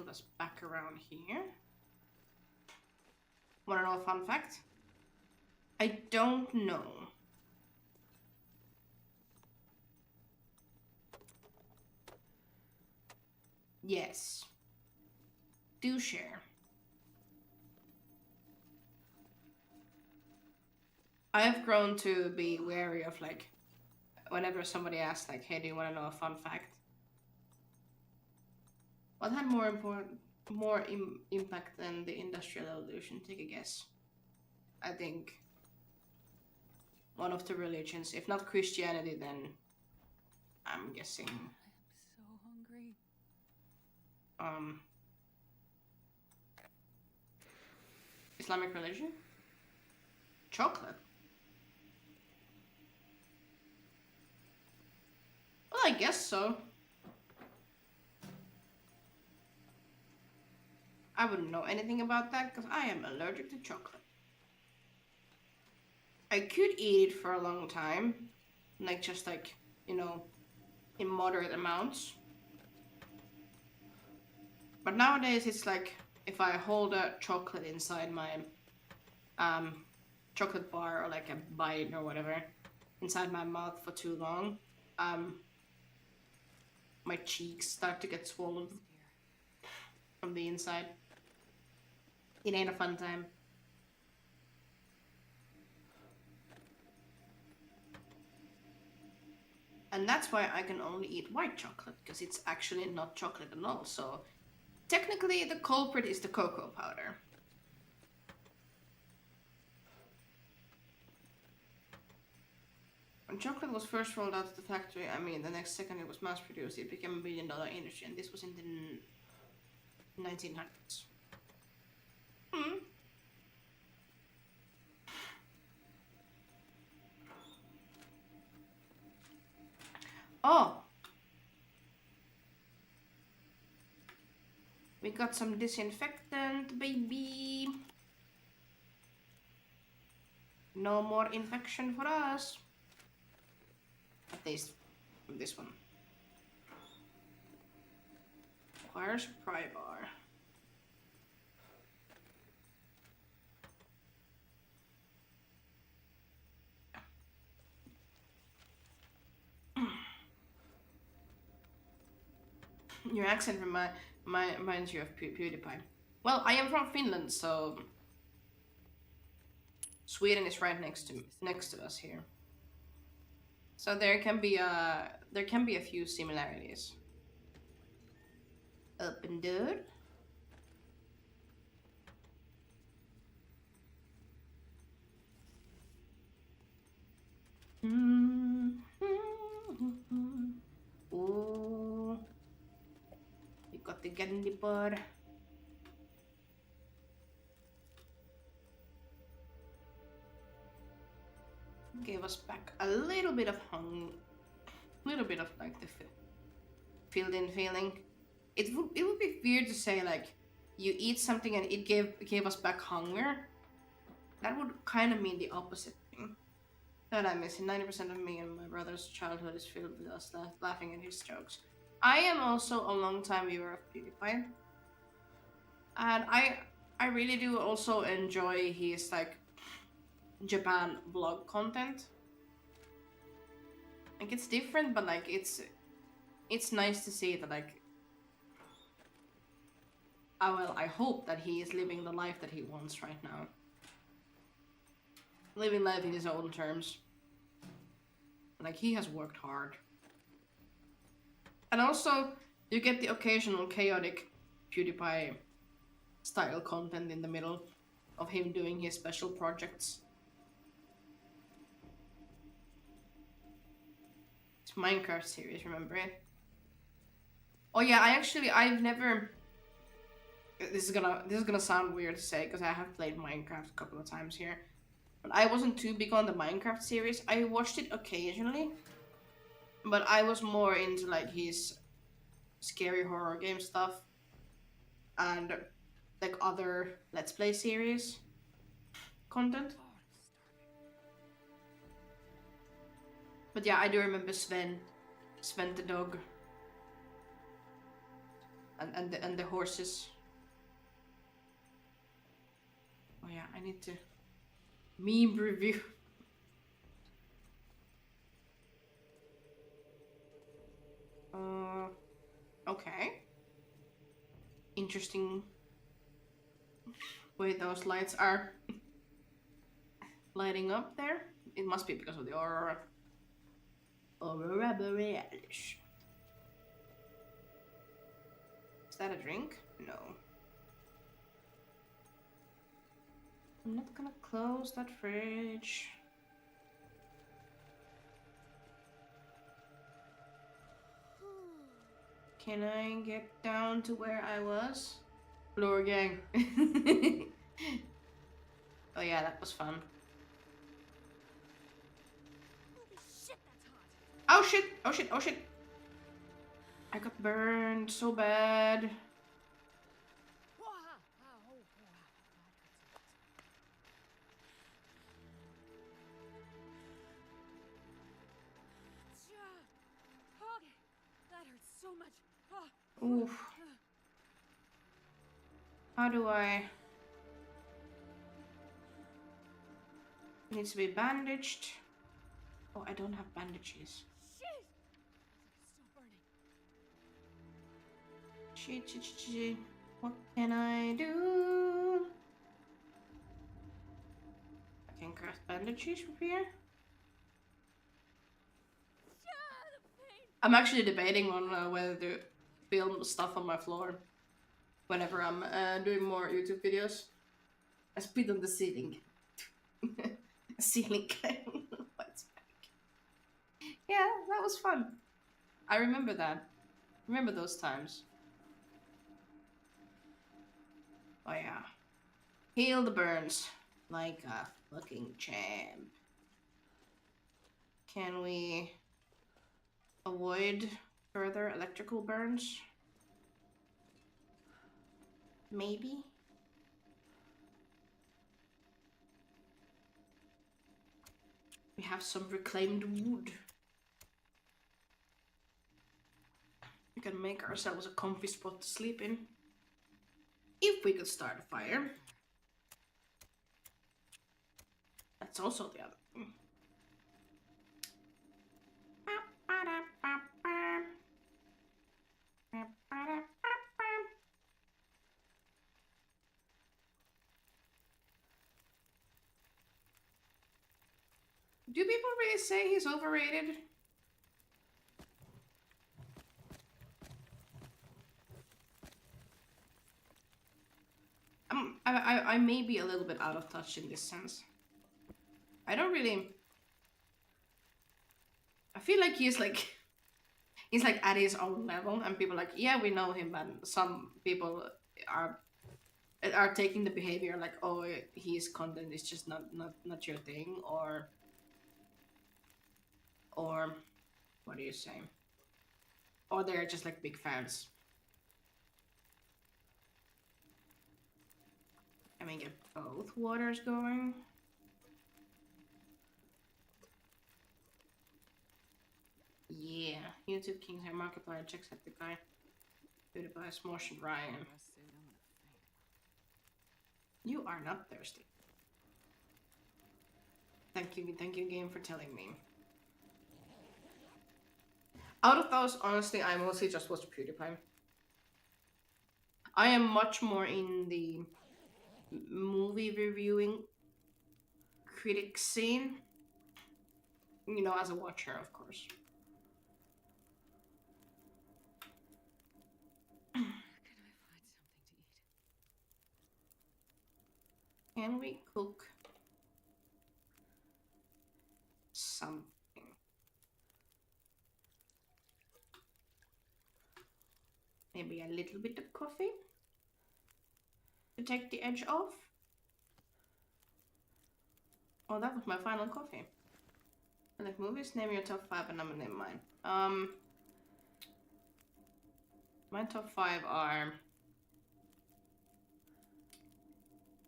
us back around here. Wanna know a fun fact? I don't know. Yes. Do share. I have grown to be wary of like, whenever somebody asks like, hey, do you want to know a fun fact? What had more impact than the Industrial Revolution? Take a guess. I think one of the religions, if not Christianity, then I'm guessing. I'm so hungry. Islamic religion? Chocolate? Well, I guess so. I wouldn't know anything about that because I am allergic to chocolate. I could eat it for a long time, like just like, you know, in moderate amounts. But nowadays it's like if I hold a chocolate inside my chocolate bar or like a bite or whatever inside my mouth for too long, my cheeks start to get swollen from the inside. It ain't a fun time. And that's why I can only eat white chocolate, because it's actually not chocolate at all. So technically the culprit is the cocoa powder. When chocolate was first rolled out of the factory, I mean, the next second it was mass produced, it became $1 billion industry, and this was in the 1900s. Oh! We got some disinfectant, baby! No more infection for us. At least from this one. Where's pry bar? Your accent reminds you of PewDiePie. Well, I am from Finland, so Sweden is right next to us here. So there can be a few similarities. Open door. Oh, you got the candy bar. Gave us back a little bit of like the filled-in feeling. It would be weird to say like you eat something and it gave us back hunger. That would kind of mean the opposite thing. That I'm missing. 90% of me and my brother's childhood is filled with us laughing at his jokes. I am also a long-time viewer of PewDiePie, and I really do also enjoy his like Japan vlog content. Like it's different, but like it's nice to see that like I hope that he is living the life that he wants right now. Living life in his own terms. Like he has worked hard. And also you get the occasional chaotic PewDiePie style content in the middle of him doing his special projects. It's Minecraft series, remember it? Oh yeah, I've never. This is gonna sound weird to say because I have played Minecraft a couple of times here, but I wasn't too big on the Minecraft series. I watched it occasionally, but I was more into like his scary horror game stuff and like other Let's Play series content. But yeah, I do remember Sven the dog, and the horses. Oh yeah, I need to meme review. Okay. Interesting way those lights are lighting up there. It must be because of the aurora. Aurora borealis. Is that a drink? No. I'm not gonna close that fridge. Can I get down to where I was? Floor gang. Oh yeah, that was fun. Oh shit! Oh shit! Oh shit! I got burned so bad. That hurts so much. Oof. How do I... It needs to be bandaged. Oh, I don't have bandages. Shit! Still burning. Shit. What can I do? I can craft bandages from here. I'm actually debating on whether to film stuff on my floor whenever I'm doing more YouTube videos. I spit on the ceiling. Ceiling. Yeah, that was fun. I remember that. Remember those times. Oh yeah. Heal the burns like a fucking champ. Can we avoid further electrical burns? Maybe? We have some reclaimed wood. We can make ourselves a comfy spot to sleep in. If we could start a fire. That's also the other thing. Do people really say he's overrated? I may be a little bit out of touch in this sense. I don't really. I feel like he's like at his own level, and people are like, yeah, we know him, and some people are taking the behavior like, oh, his content is just not your thing, or what do you say? Or they're just like big fans. I mean, get both waters going. Yeah, YouTube Kings and Markiplier checks out the guy. PewDiePie, Smosh, and Ryan. You are not thirsty. Thank you, game, for telling me. Out of those, honestly, I mostly just watch PewDiePie. I am much more in the movie reviewing critic scene. You know, as a watcher, of course. Can we cook something? Maybe a little bit of coffee to take the edge off. Oh, that was my final coffee. I like movies. Name your top 5 and I'm gonna name mine. My top 5 are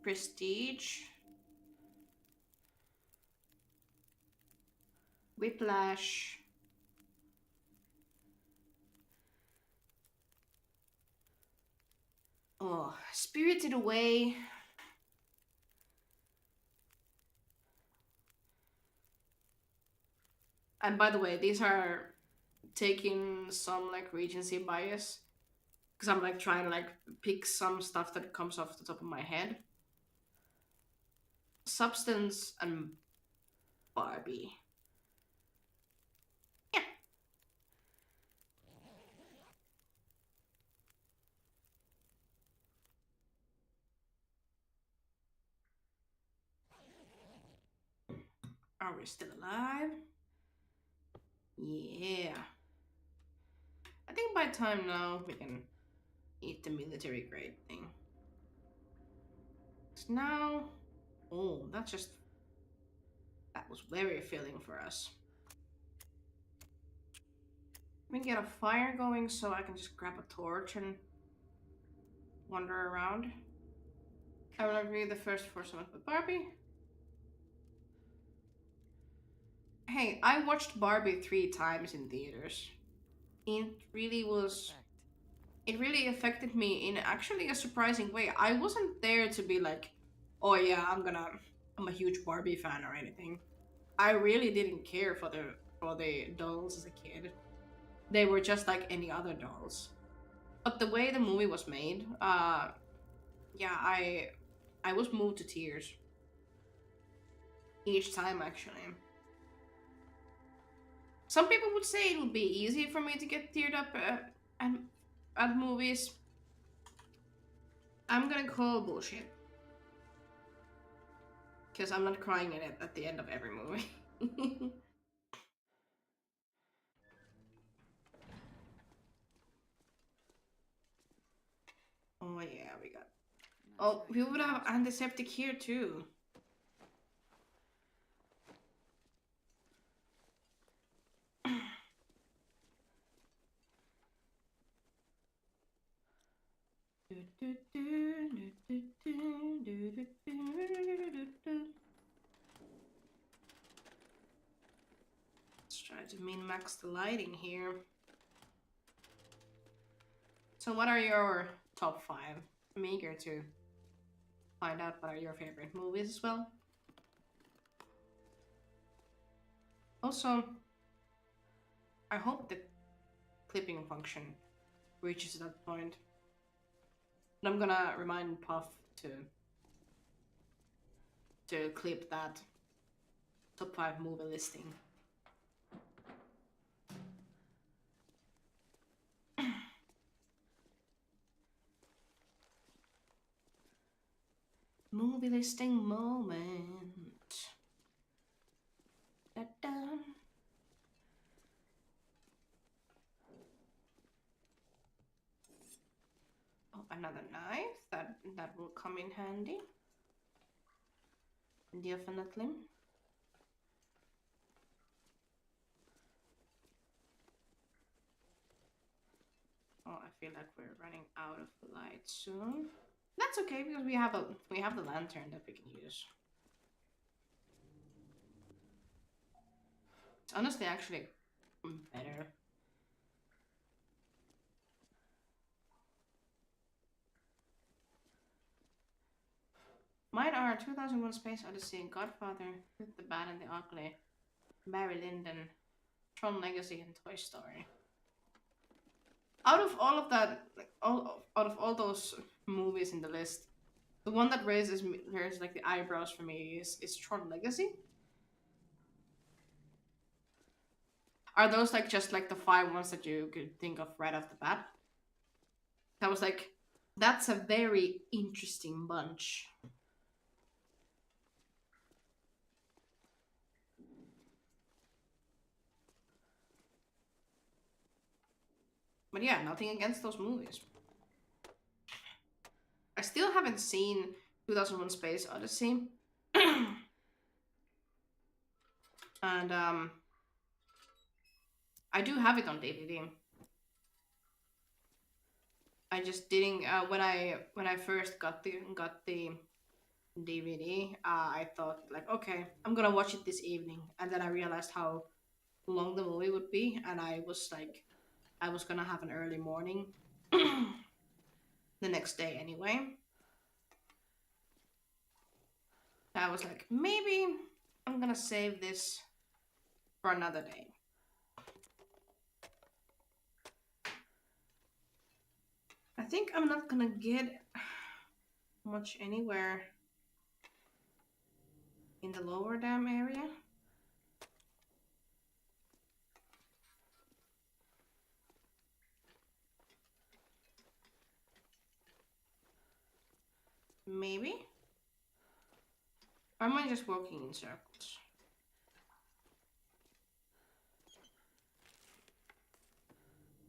Prestige, Whiplash, Spirited Away, and by the way, these are taking some like Regency bias because I'm like trying to like pick some stuff that comes off the top of my head. Substance and Barbie. Yeah. Are we still alive? Yeah. I think by time now we can eat the military grade thing. So now, oh, that was very filling for us. We can get a fire going so I can just grab a torch and wander around. I will agree the first for someone with Barbie. Hey, I watched Barbie 3 times in theaters. It really was. It really affected me in actually a surprising way. I wasn't there to be like, oh yeah, I'm a huge Barbie fan or anything. I really didn't care for the dolls as a kid. They were just like any other dolls. But the way the movie was made, yeah, I was moved to tears each time actually. Some people would say it would be easy for me to get teared up at movies. I'm gonna call bullshit. Because I'm not crying in it at the end of every movie. Oh yeah, we got... Oh, we would have antiseptic here too. Let's try to min-max the lighting here. So, what are your top five? I'm eager to find out what are your favorite movies as well. Also, I hope the clipping function reaches that point. And I'm gonna remind Puff to clip that top five movie listing. Movie listing moment. Da-da. Oh, another knife. That will come in handy. Definitely. Oh, I feel like we're running out of light soon. That's okay because we have the lantern that we can use. It's honestly actually better. Mine are 2001 Space Odyssey, Godfather, With the Bad and the Ugly, Barry Lyndon, Tron Legacy, and Toy Story. Out of all of that, like out of all those movies in the list, the one that raises like the eyebrows for me is Tron Legacy. Are those like just like the five ones that you could think of right off the bat? I was like, that's a very interesting bunch. But yeah, nothing against those movies. I still haven't seen 2001 Space Odyssey. And I do have it on DVD. I just didn't when I first got the DVD. I thought like, okay, I'm gonna watch it this evening, and then I realized how long the movie would be, and I was like, I was gonna have an early morning the next day anyway. I was like, maybe I'm gonna save this for another day. I think I'm not gonna get much anywhere in the lower dam area. Maybe? Or am I just walking in circles?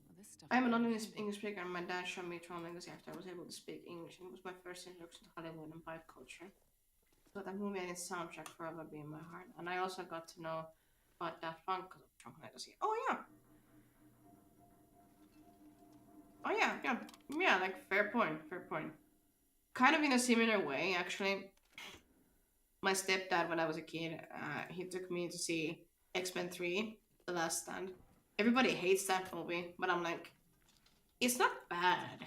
Well, this stuff. I'm a non-English speaker, and my dad showed me Tron Legacy after I was able to speak English, and it was my first introduction to Hollywood and pop culture. So that movie and its soundtrack forever be in my heart. And I also got to know about that funk because of Tron Legacy. Oh yeah. Oh yeah, yeah. Yeah, like fair point, fair point. Kind of in a similar way, actually. My stepdad, when I was a kid, he took me to see X-Men 3, The Last Stand. Everybody hates that movie, but I'm like, it's not bad.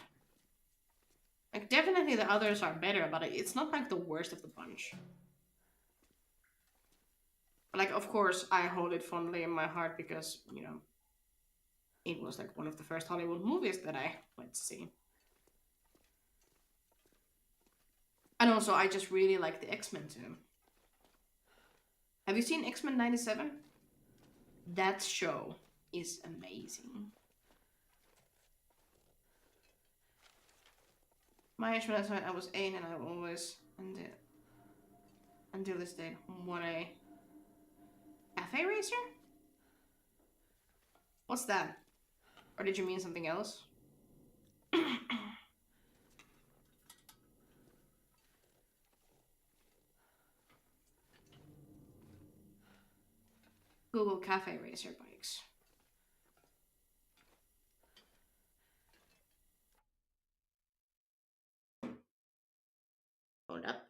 Like, definitely the others are better, but it's not like the worst of the bunch. Like, of course, I hold it fondly in my heart because, it was like one of the first Hollywood movies that I went to see. And also, I just really like the X Men too. Have you seen X Men 97? That show is amazing. My age when I was 8, and I always, until this day, want a cafe racer? What's that? Or did you mean something else? Google cafe racer bikes. Hold up.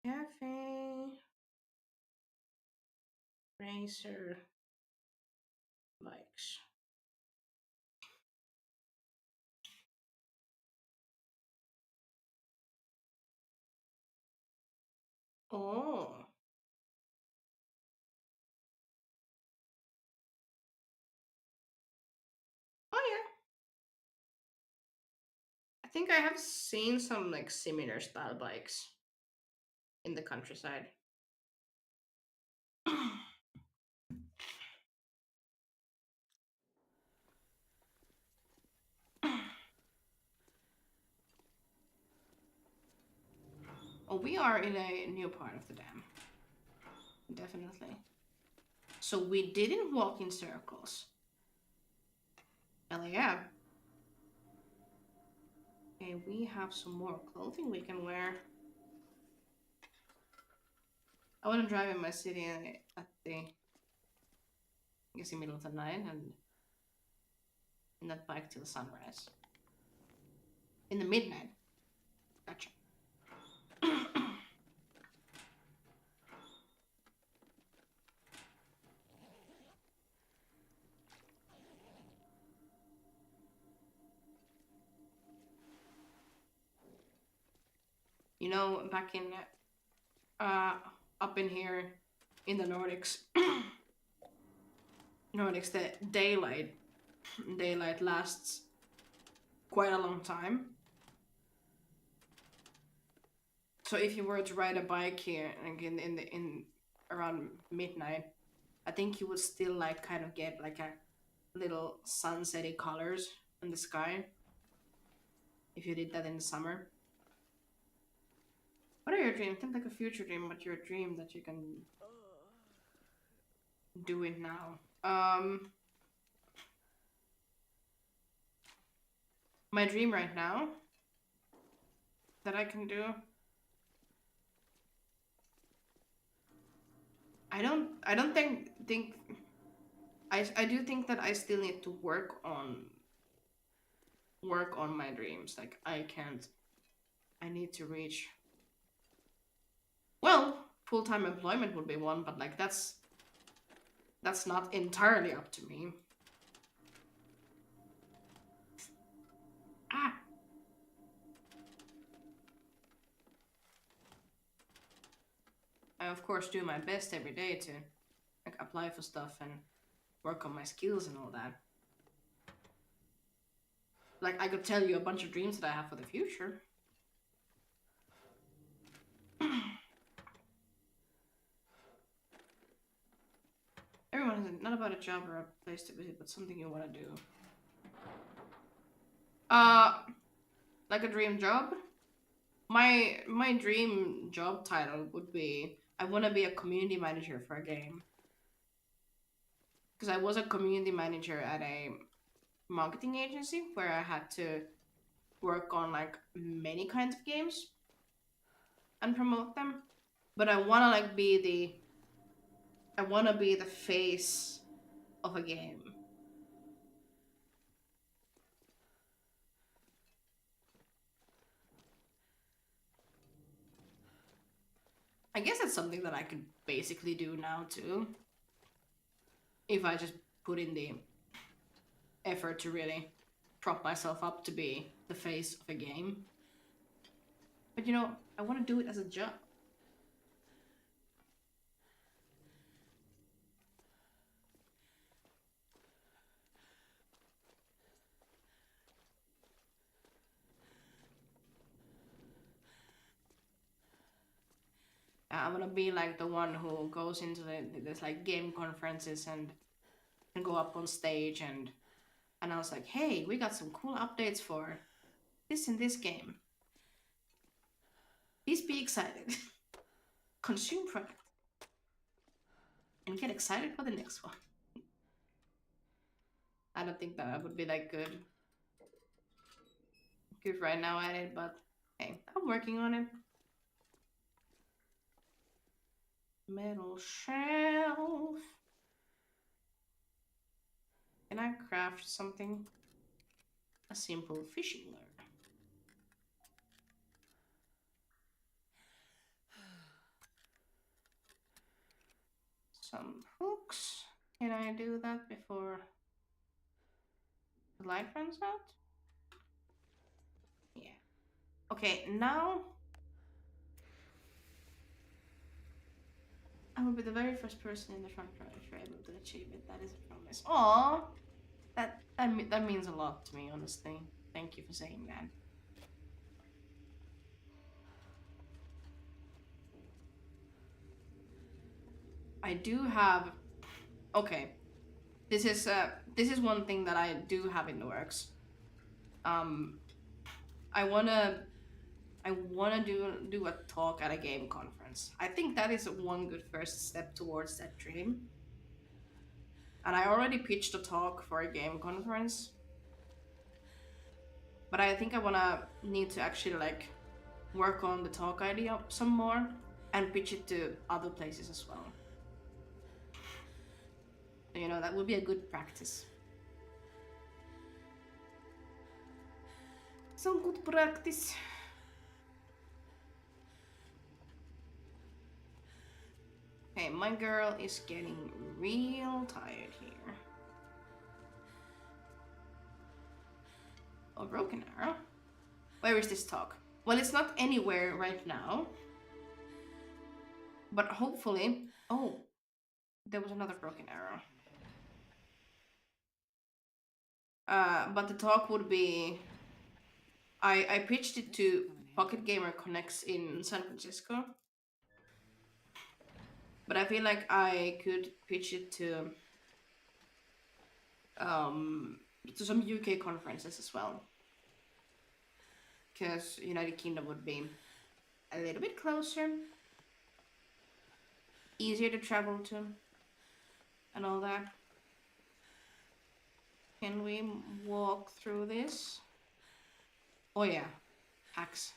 Cafe Racer bikes. Oh. Oh yeah. I think I have seen some like similar style bikes in the countryside. Oh, we are in a new part of the dam. Definitely. So we didn't walk in circles. Hell yeah. Okay, we have some more clothing we can wear. I want to drive in my city at the, I guess, in the middle of the night and in that bike till sunrise. In the midnight. Gotcha. You know, back in uh up in here in the Nordics, Nordics, the daylight lasts quite a long time. So if you were to ride a bike here, like in around midnight, I think you would still like kind of get like a little sunsetty colors in the sky if you did that in the summer. What are your dreams? Think like a future dream, but your dream that you can do it now. My dream right now that I can do. I don't think I do think that I still need to work on my dreams. Like I can't. I need to reach. Well, full-time employment would be one, but like that's not entirely up to me. Ah, I of course do my best every day to like apply for stuff and work on my skills and all that. Like I could tell you a bunch of dreams that I have for the future. Everyone is not about a job or a place to visit, but something you want to do. Uh, like a dream job. My dream job title would be I want to be a community manager for a game because I was a community manager at a marketing agency where I had to work on like many kinds of games and promote them. But I want to be the face of a game. I guess that's something that I could basically do now too if I just put in the effort to really prop myself up to be the face of a game. But you know, I want to do it as a job. I want to be like the one who goes into this like game conferences and go up on stage and announce like, "Hey, we got some cool updates for this and this game. Please be excited, consume product, and get excited for the next one." I don't think that I would be that good right now at it, but hey, I'm working on it. Metal shelf. Can I craft something? A simple fishing lure. some hooks. Can I do that before the light runs out? Yeah. Okay, now I will be the very first person in the front row if you're able to achieve it. That is a promise. Aww! That means a lot to me, honestly. Thank you for saying that. I do have... Okay. This is one thing that I do have in the works. I wanna do a talk at a game conference. I think that is one good first step towards that dream. And I already pitched a talk for a game conference. But I think I wanna need to actually like work on the talk idea some more and pitch it to other places as well. You know, that would be a good practice. Some good practice. Okay, my girl is getting real tired here. Oh, broken arrow. Where is this talk? Well, it's not anywhere right now. But hopefully... Oh, there was another broken arrow. But the talk would be... I pitched it to Pocket Gamer Connects in San Francisco. But I feel like I could pitch it to some UK conferences as well. Because United Kingdom would be a little bit closer, easier to travel to, and all that. Can we walk through this? Oh yeah, axe.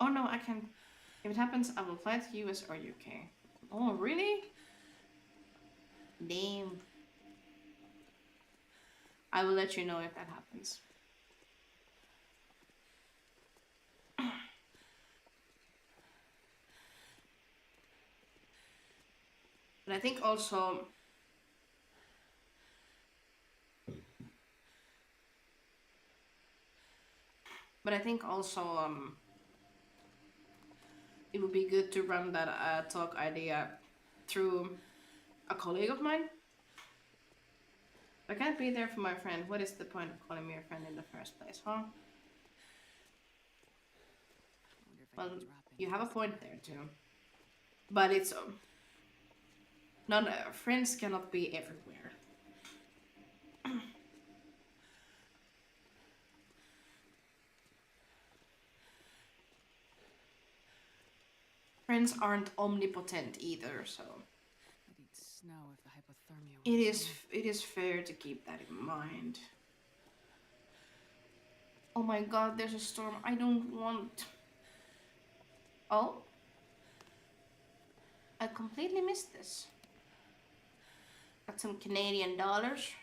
Oh no, I can... If it happens, I will fly to US or UK. Oh, really? Damn. I will let you know if that happens. But I think also... it would be good to run that talk idea through a colleague of mine. I can't be there for my friend. What is the point of calling me a friend in the first place, huh? Well, you have a point there too. But it's... friends cannot be everywhere. Friends aren't omnipotent either, so... I'd eat snow if the hypothermia was It is fair to keep that in mind. Oh my god, there's a storm. I don't want... Oh? I completely missed this. Got some Canadian dollars.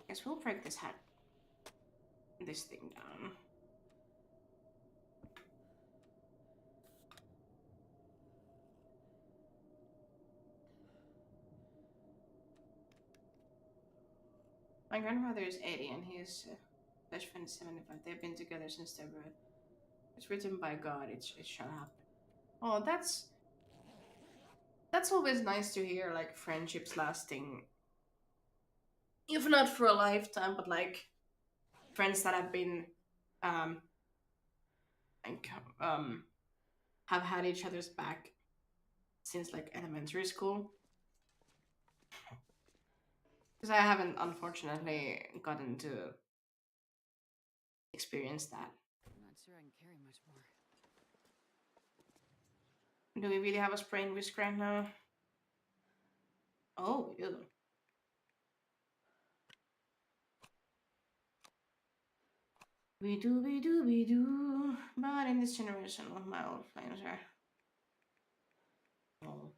Guess we'll break this thing down. My grandfather is 80 and his best friend is 75. They've been together since they were... It's written by God. It shall happen. Oh, that's always nice to hear, like, friendships lasting, if not for a lifetime, but like friends that have been um like have had each other's back since like elementary school. Because I haven't unfortunately gotten to experience that. I'm not sure I can carry much more. Do we really have a sprained wrist right now? Oh, ew. We do. But in this generation, of my old flames are... Oh.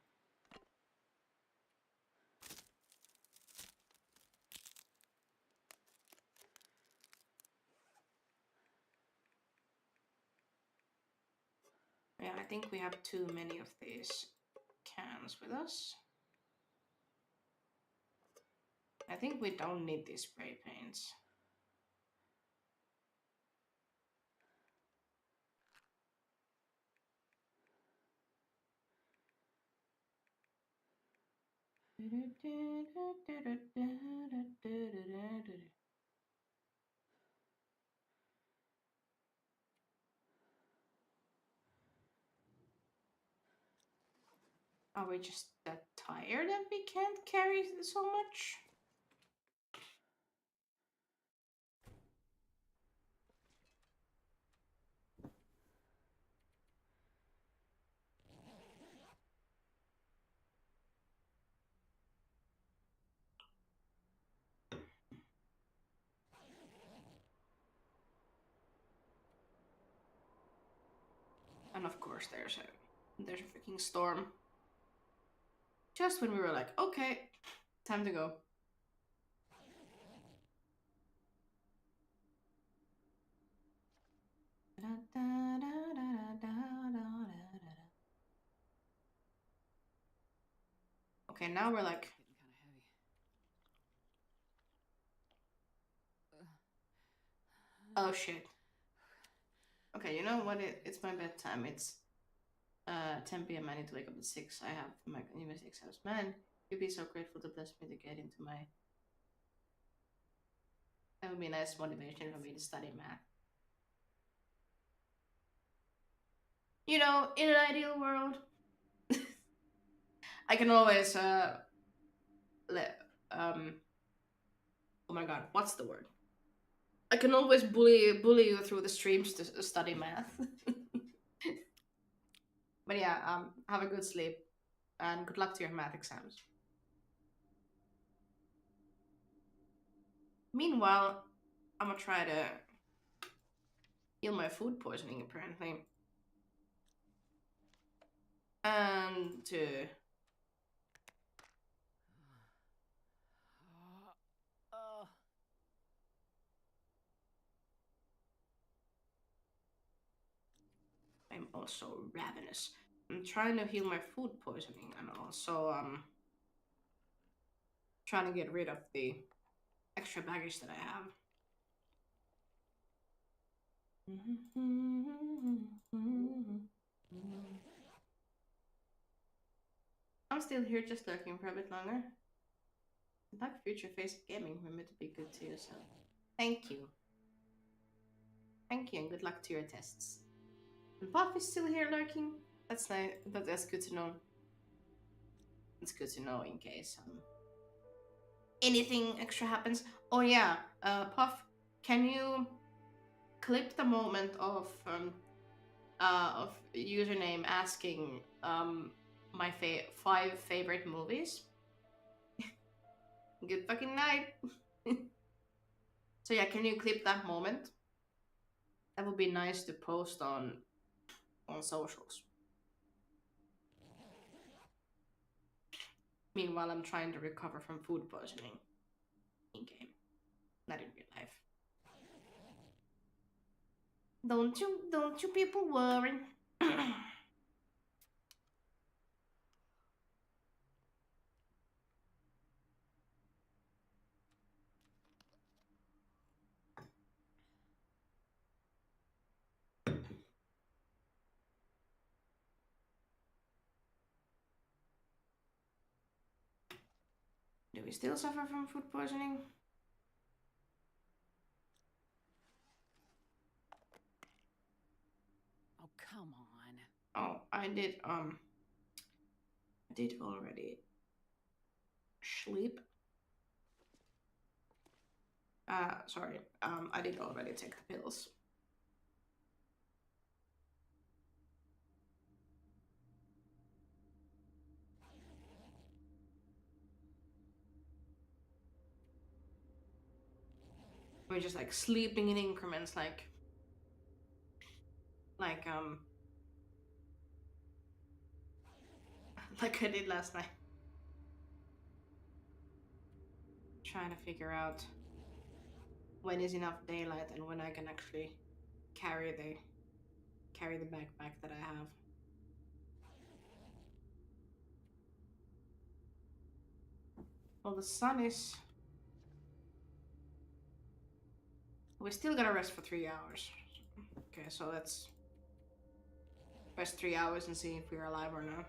Yeah, I think we have too many of these cans with us. I think we don't need these spray paints. Are we just that tired that we can't carry so much? And of course there's a freaking storm. Just when we were like, okay, time to go. Okay, now we're like, Getting kind of heavy. oh shit. Okay, you know what? It's my bedtime. It's 10 p.m. I need to wake up at 6. I have my university exams. Man, you'd be so grateful to bless me to get into my. That would be a nice motivation for me to study math. You know, in an ideal world, I can always let oh my god, what's the word? I can always bully you through the streams to study math. But yeah, have a good sleep and good luck to your math exams. Meanwhile, I'm gonna try to heal my food poisoning apparently, and to Oh. I'm also ravenous. I'm trying to heal my food poisoning and also trying to get rid of the extra baggage that I have. I'm still here just lurking for a bit longer. I'd like future face gaming remember to be good to yourself. Thank you. Thank you and good luck to your tests. And Puff is still here lurking. That's nice. That's good to know. It's good to know in case anything extra happens. Oh yeah, Puff, can you clip the moment of username asking my 5 favorite movies? Good fucking night. So yeah, can you clip that moment? That would be nice to post on socials. Meanwhile, I'm trying to recover from food poisoning in game, not in real life. Don't you people worry. Do we still suffer from food poisoning? Oh, come on. Oh, I did already sleep. Sorry. I did already take the pills. We're just like sleeping in increments, like like I did last night. Trying to figure out when is enough daylight and when I can actually carry the backpack that I have. Well, the sun is. We still gotta rest for 3 hours. Okay, so let's rest 3 hours and see if we're alive or not.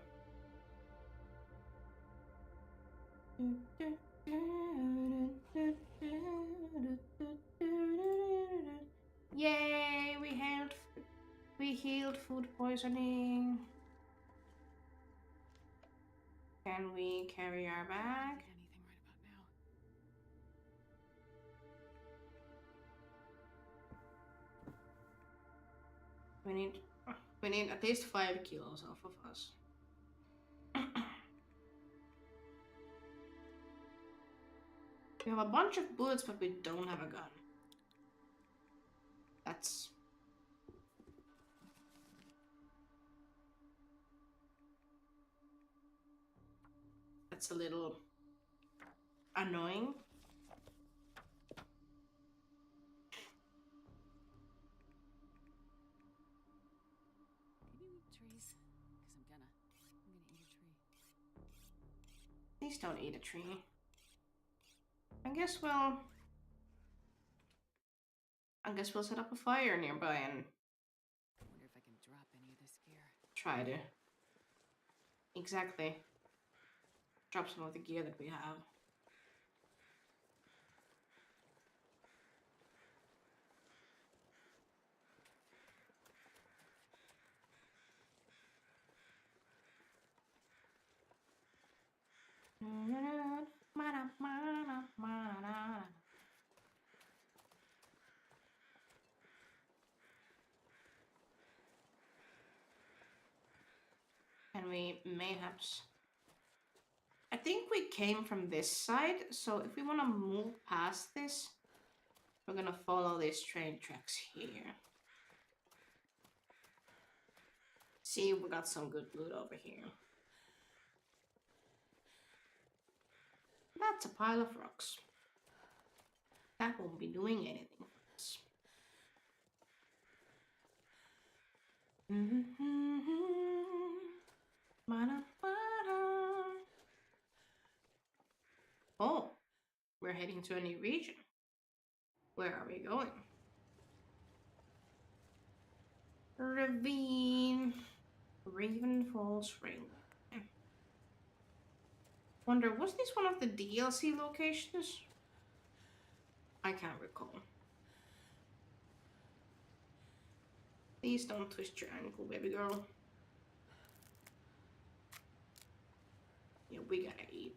Yay! We healed food poisoning. Can we carry our bag? Anything right about now. We need we need at least 5 kilos off of us. We have a bunch of bullets, but we don't have a gun. That's a little annoying. Can you eat trees? Because I'm gonna eat a tree. Please don't eat a tree. I guess we'll set up a fire nearby and I wonder if I can drop any of this gear. try to exactly drop some of the gear that we have. And we mayhaps. I think we came from this side, so if we want to move past this, we're gonna follow these train tracks here. See, we got some good loot over here. That's a pile of rocks. That won't be doing anything for us. Oh, we're heading to a new region. Where are we going? Ravine. Raven Falls Railway. Wonder, was this one of the DLC locations? I can't recall. Please don't twist your ankle, baby girl. Yeah, we gotta eat.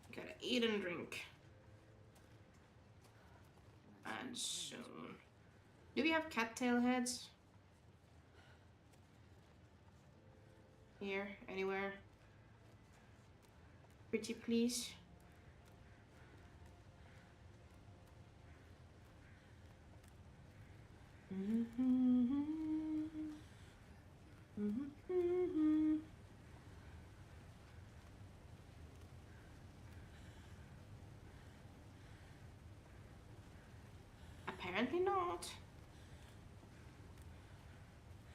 We gotta eat and drink. And soon. Do we have cattail heads? Here, anywhere? Pretty please. Apparently not.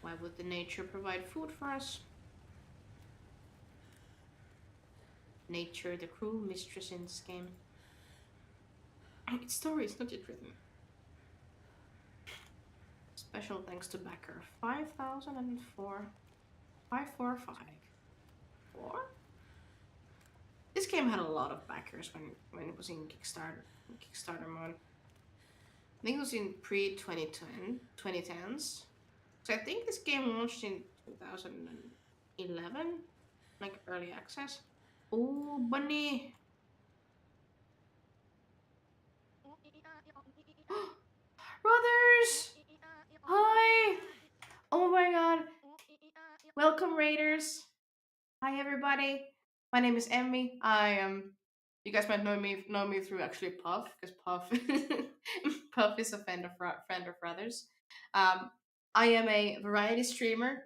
Why would the nature provide food for us? Nature, the cruel mistress in this game. Its story is not yet written. Special thanks to backer 5004 545 4. This game had a lot of backers when it was in Kickstarter mode. I think it was in pre 2010s. So I think this game launched in 2011, like early access. Oh, bunny! Brothers! Hi! Oh my god! Welcome, Raiders! Hi, everybody! My name is Emmy. I am. You guys might know me through actually Puff, because Puff Puff is a friend of brothers. Um, I am a variety streamer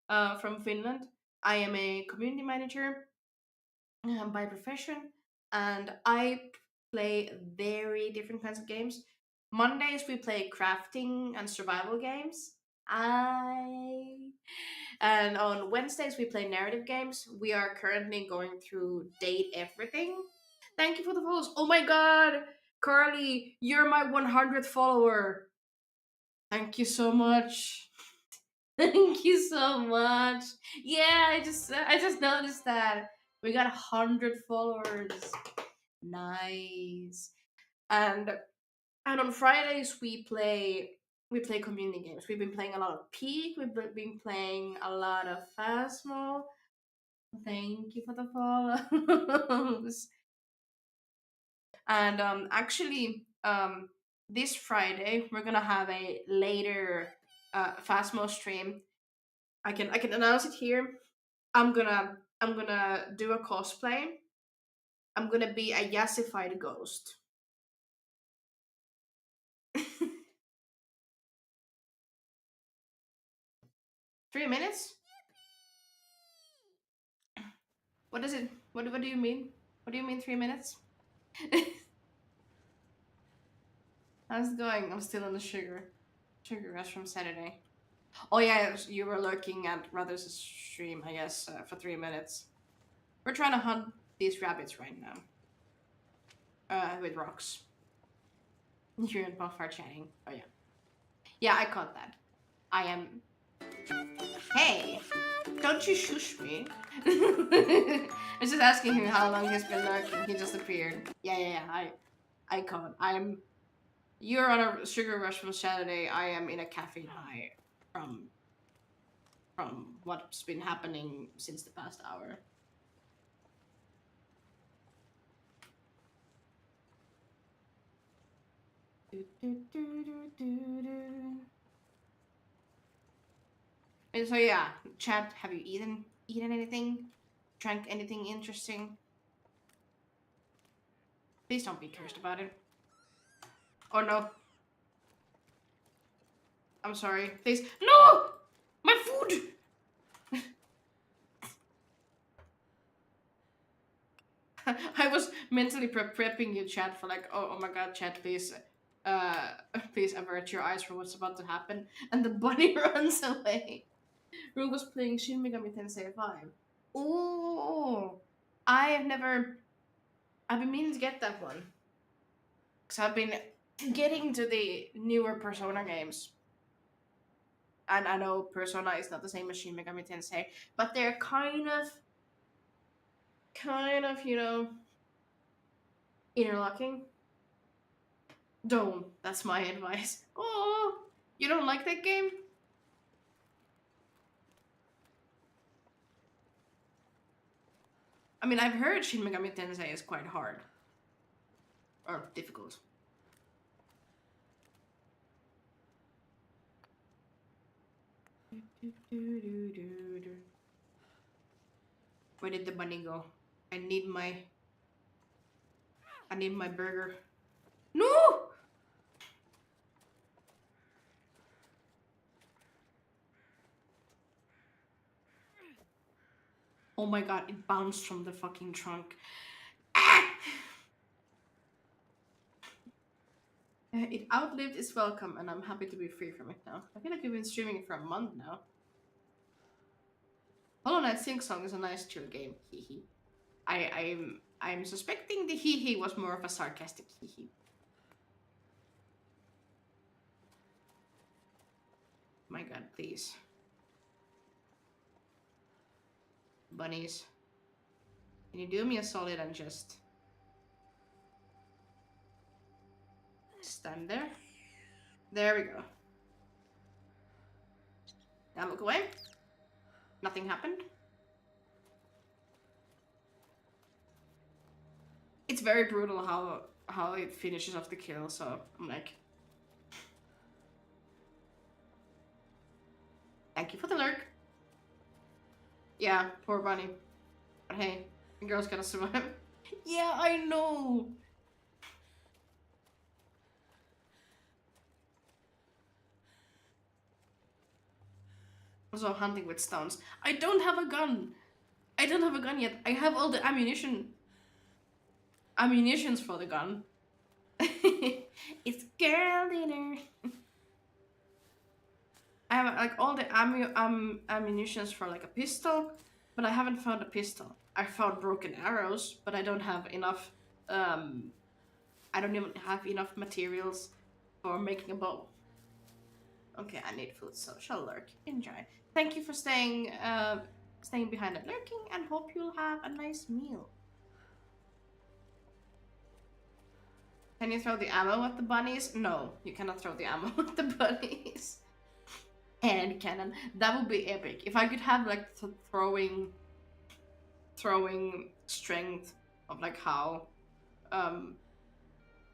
from Finland. I am a community manager by profession, and I play very different kinds of games. Mondays we play crafting and survival games, I and on Wednesdays we play narrative games. We are currently going through Date Everything. Thank you for the follows. Oh my god, Carly, you're my 100th follower. Thank you so much. Thank you so much. Yeah, I just noticed that we got 100 followers. Nice. And and on Fridays we play community games. We've been playing a lot of Peak. Been playing a lot of Phasmo. Thank you for the follows. And actually, this Friday we're gonna have a later Phasmo stream. I can announce it here. I'm gonna do a cosplay. I'm gonna be a yassified ghost. 3 minutes? What is it? What do you mean? What do you mean 3 minutes? How's it going? I'm still on the sugar rush from Saturday. Oh yeah, you were looking at Ruther's stream, I guess, for 3 minutes. We're trying to hunt these rabbits right now. With rocks. You and Buff are chatting. Oh yeah. Yeah, I caught that. I am. Hey, don't you shush me. I was just asking him how long he's been lurking. He just appeared. Yeah. I caught. You're on a sugar rush from Saturday. I am in a caffeine high from what's been happening since the past hour. And so yeah, chat. Have you eaten anything? Drank anything interesting? Please don't be cursed about it. Oh no. I'm sorry. Please. No! My food! I was mentally prepping you, chat, for like, oh my god, chat, please, uh, please avert your eyes for what's about to happen. And the bunny runs away. Rue was playing Shin Megami Tensei 5. Oh, I've been meaning to get that one. Because I've been getting to the newer Persona games. And I know Persona is not the same as Shin Megami Tensei, but they're kind of, interlocking. Don't. That's my advice. Oh, you don't like that game? I mean, I've heard Shin Megami Tensei is quite hard. Or difficult. Where did the bunny go? I need my burger. No! Oh my god, it bounced from the fucking trunk. Ah! It outlived its welcome, and I'm happy to be free from it now. I feel like we've been streaming it for a month now. Hollow Knight Sing Song is a nice chill game. Hee hee. I'm suspecting the hee hee was more of a sarcastic hee hee. My god, please. Bunnies. Can you do me a solid and just stand there? There we go. Now look away. Nothing happened. It's very brutal how it finishes off the kill, so I'm like, thank you for the lurk. Yeah, poor bunny. But hey, the girl's gonna survive. Yeah, I know. Also hunting with stones. I don't have a gun. I don't have a gun yet. I have all the ammunitions for the gun. It's girl dinner. I have like all the ammunitions for like a pistol, but I haven't found a pistol. I found broken arrows, but I don't have enough. Um, I don't even have enough materials for making a bow. Okay, I need food, so shall lurk. Enjoy. Thank you for staying behind and lurking, and hope you'll have a nice meal. Can you throw the ammo at the bunnies? No, you cannot throw the ammo at the bunnies. Hand cannon. That would be epic. If I could have like throwing strength of like um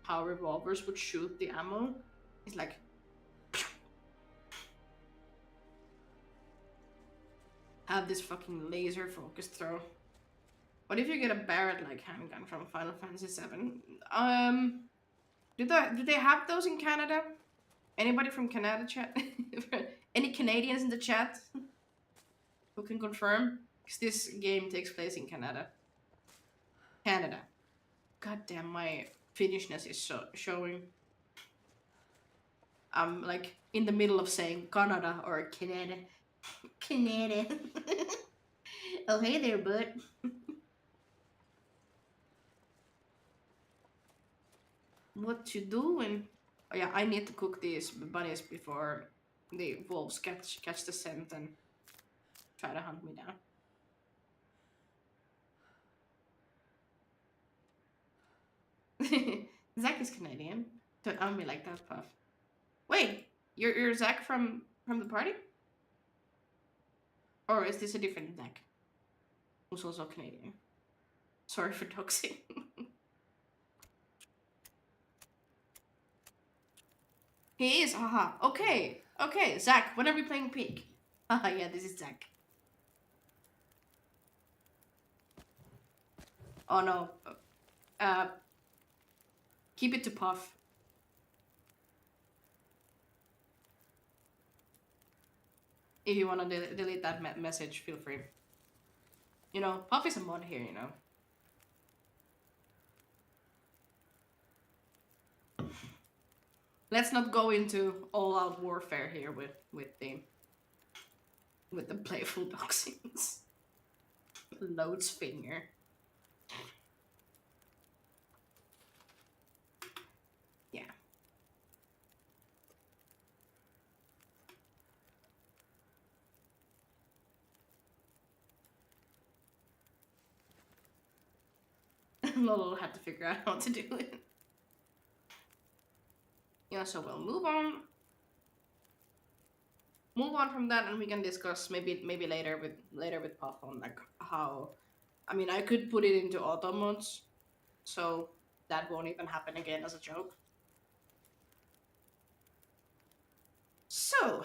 how revolvers would shoot the ammo. It's like have this fucking laser focused throw. What if you get a Barrett like handgun from Final Fantasy VII? Do they have those in Canada? Anybody from Canada chat? Any Canadians in the chat who can confirm? Because this game takes place in Canada. Canada. God damn, my Finnishness is showing. I'm like in the middle of saying Canada or Canada. Canada. Oh, hey there, bud. What you doing? Oh yeah, I need to cook these bunnies before the wolves catch the scent and try to hunt me down. Zach is Canadian. Don't own me like that, Puff. Wait, you're Zach from the party? Or is this a different Zach? Who's also Canadian? Sorry for doxing. He is, haha. Okay, okay, Zach, when are we playing Peak? Haha, yeah, this is Zach. Oh no. Uh, keep it to Puff. If you want to delete that message, feel free. You know, Puff is a mod here, you know. Let's not go into all-out warfare here with the playful doxings. Loads finger. Yeah. Lolo had to figure out how to do it. Yeah, so we'll move on. Move on from that, and we can discuss maybe later with Puff on like how. I mean, I could put it into auto mods, so that won't even happen again as a joke. So,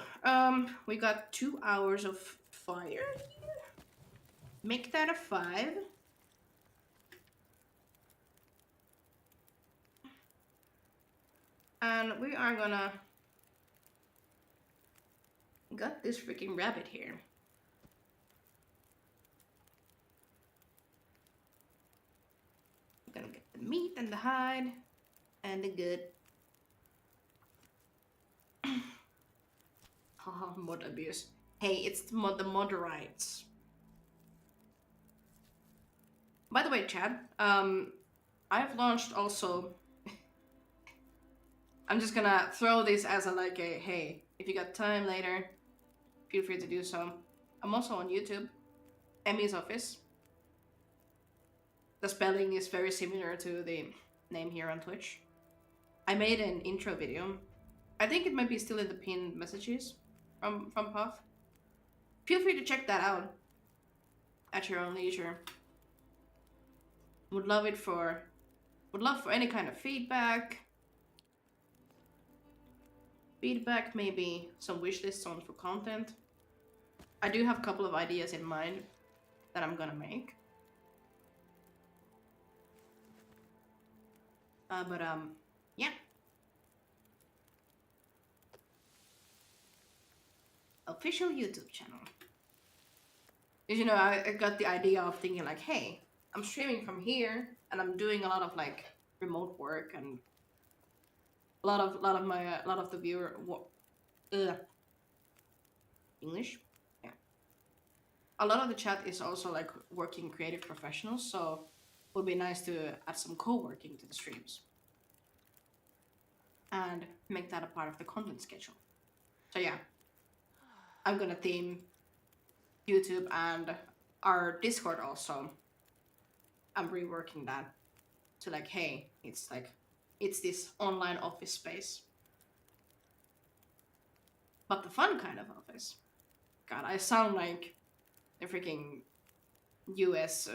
we got 2 hours of fire here. Make that a 5. And we are gonna got this freaking rabbit here. I'm gonna get the meat and the hide and the good. Haha, mod abuse. Hey, it's the mod rights. By the way, Chad, I've launched also. I'm just gonna throw this as a like a hey, if you got time later, feel free to do so. I'm also on YouTube, Emmy's Office. The spelling is very similar to the name here on Twitch. I made an intro video. I think it might be still in the pinned messages from Puff. Feel free to check that out at your own leisure. Would love for any kind of feedback. Maybe some wish lists on for content. I do have a couple of ideas in mind that I'm gonna make. But yeah. Official YouTube channel. Because you know, I got the idea of thinking like, hey, I'm streaming from here and I'm doing a lot of like remote work and a lot of the viewer English. Yeah. A lot of the chat is also like working creative professionals, so it would be nice to add some co-working to the streams and make that a part of the content schedule. So yeah, I'm gonna theme YouTube and our Discord also. I'm reworking that to like, hey, it's this online office space, but the fun kind of office. God, I sound like a freaking US.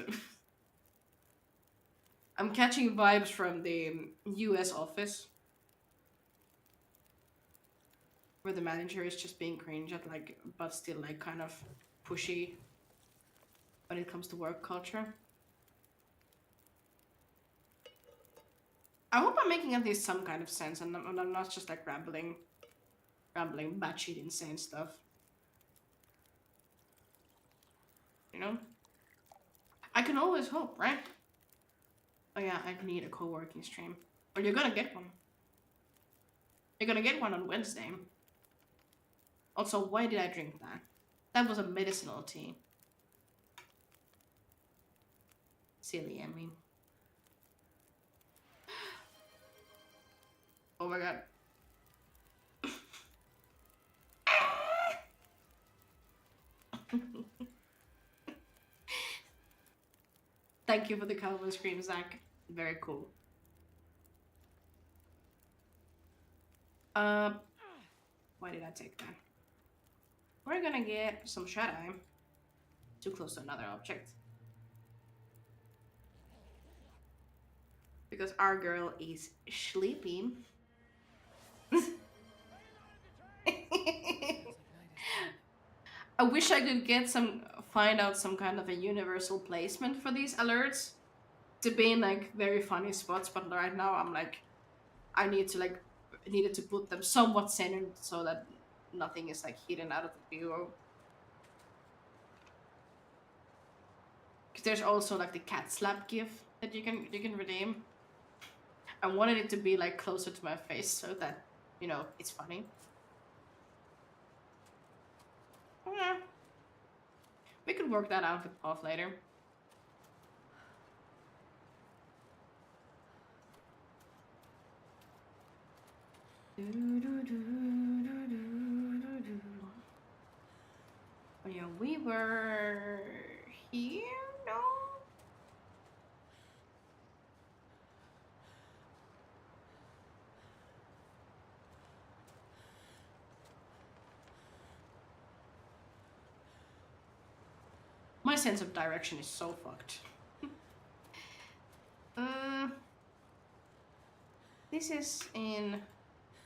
I'm catching vibes from the US office where the manager is just being cringe at like, but still like kind of pushy when it comes to work culture. I hope I'm making at least some kind of sense and I'm not just like rambling batshit insane stuff. You know? I can always hope, right? Oh yeah, I need a co-working stream. Or you're gonna get one. You're gonna get one on Wednesday. Also, why did I drink that? That was a medicinal tea. Silly Emmy. Oh my god. Thank you for the cowboy scream, Zach. Very cool. Uh, why did I take that? We're gonna get some shut-eye. Too close to another object. Because our girl is sleeping. I wish I could find out some kind of a universal placement for these alerts to be in like very funny spots, but right now I'm like, I needed to put them somewhat centered so that nothing is like hidden out of the view. Because there's also like the cat slap gif that you can redeem. I wanted it to be like closer to my face so that it's funny. Yeah. We could work that out with Puff later. Oh yeah, we were here, no? My sense of direction is so fucked. This is in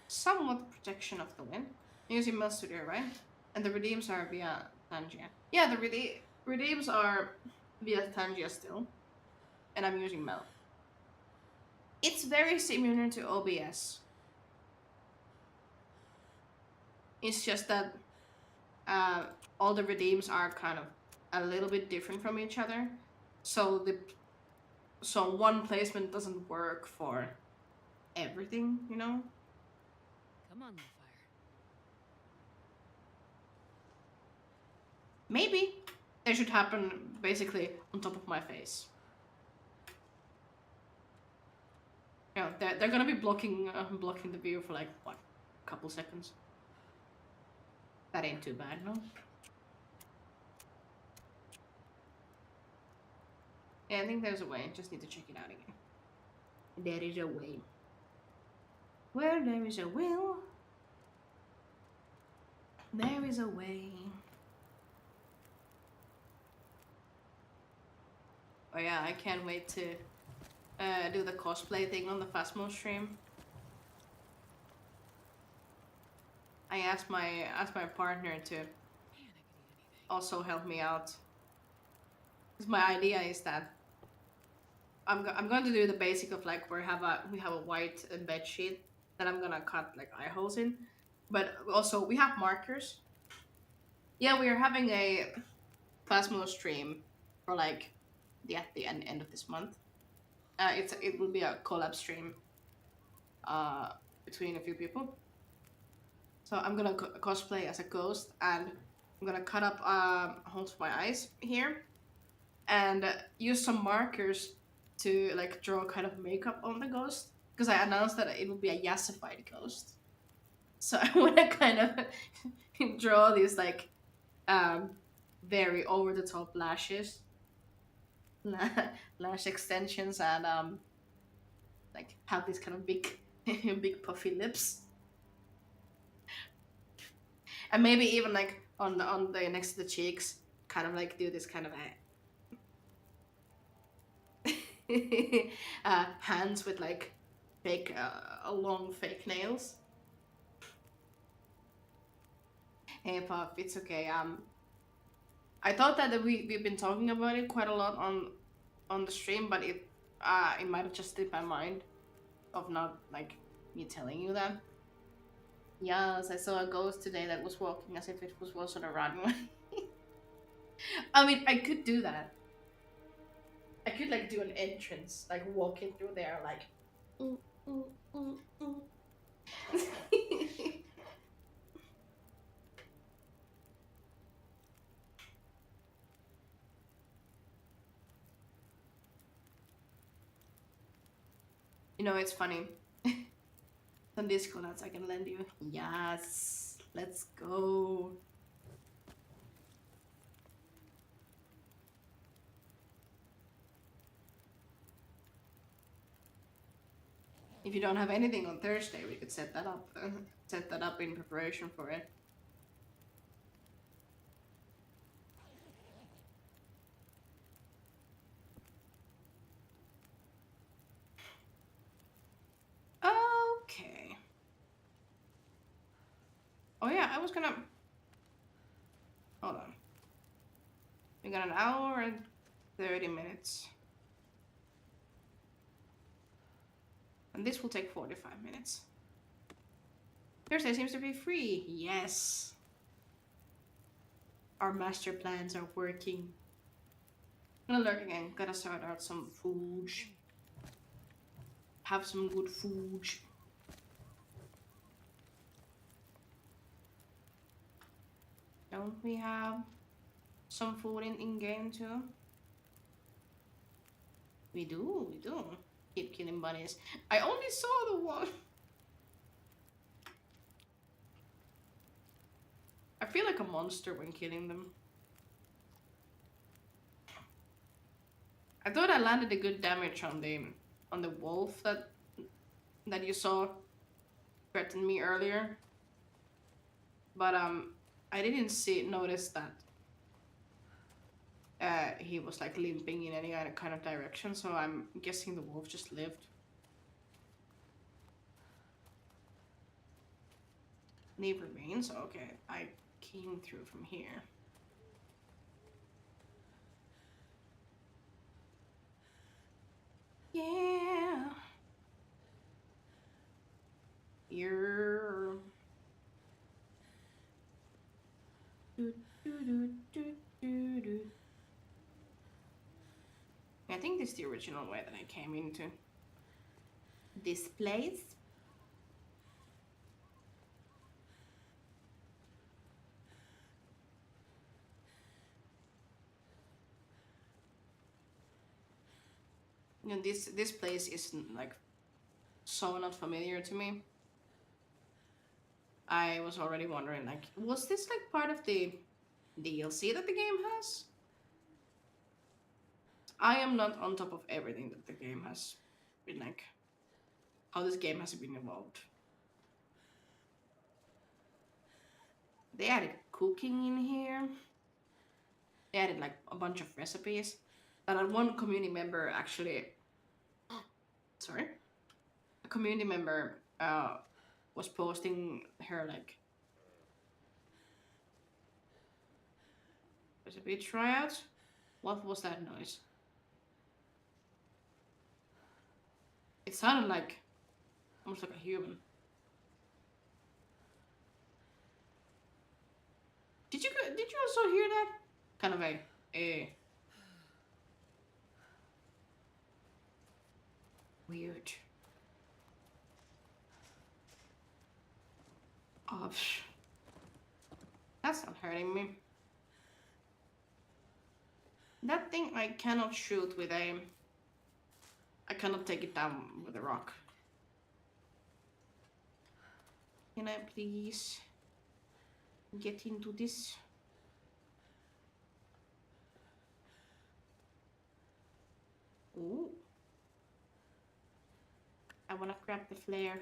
somewhat protection of the wind. Using Mel Studio, right? And the redeems are via Tangia. Yeah, the redeems are via Tangia still. And I'm using Mel. It's very similar to OBS. It's just that all the redeems are kind of a little bit different from each other. So one placement doesn't work for everything, you know? Come on, little fire. Maybe they should happen basically on top of my face. You know, they're gonna be blocking the view for like what, a couple seconds. That ain't too bad, no? Yeah, I think there's a way. Just need to check it out again. There is a way. Where there is a will, there is a way. Oh yeah, I can't wait to do the cosplay thing on the Phasmo stream. I asked my partner to also help me out. Because my idea is that I'm going to do the basic of like we have a white bed sheet that I'm gonna cut like eye holes in, but also we have markers. Yeah, we are having a Phasmo stream for like at the end of this month. It will be a collab stream between a few people. So I'm gonna cosplay as a ghost, and I'm gonna cut up holes for my eyes here and use some markers to like draw kind of makeup on the ghost because I announced that it will be a yassified ghost. So I want to kind of draw these like um very over the top lashes, lash extensions, and like have these kind of big big puffy lips, and maybe even like on the next to the cheeks, kind of like do this kind of hands with like fake long fake nails. Hey Puff, it's okay. I thought that we've been talking about it quite a lot on the stream, but it might have just slipped my mind of not like me telling you that. Yes, I saw a ghost today that was walking as if it was on a runway. I mean, I could do that. I could like do an entrance, like walking through there, like. Mm, mm, mm, mm. You know, it's funny. Some disco nuts I can lend you. Yes, let's go. If you don't have anything on Thursday, we could set that up. Set that up in preparation for it. Okay. Oh yeah, I was gonna. Hold on. We got an hour and 30 minutes. And this will take 45 minutes. Thursday seems to be free. Yes. Our master plans are working. I'm gonna lurk again. Gotta sort out some food. Have some good food. Don't we have some food in game too? We do. Keep killing bunnies. I only saw the one. I feel like a monster when killing them. I thought I landed a good damage on the wolf that you saw threaten me earlier. But I didn't notice that he was like limping in any kind of direction, so I'm guessing the wolf just lived. Leave remains. Okay, I came through from here. Yeah. You're. I think this is the original way that I came into this place. You know, this place is like so not familiar to me. I was already wondering, like, was this like part of the DLC that the game has? I am not on top of everything that the game has been like, how this game has been evolved. They added cooking in here. They added like a bunch of recipes. And one community member actually, sorry, a community member was posting her like recipe tryouts. What was that noise? It sounded like almost like a human. Did you also hear that? Kind of a weird. Oh, that's not hurting me. That thing I cannot shoot with a... I cannot take it down with a rock. Can I please get into this? Ooh. I wanna grab the flare.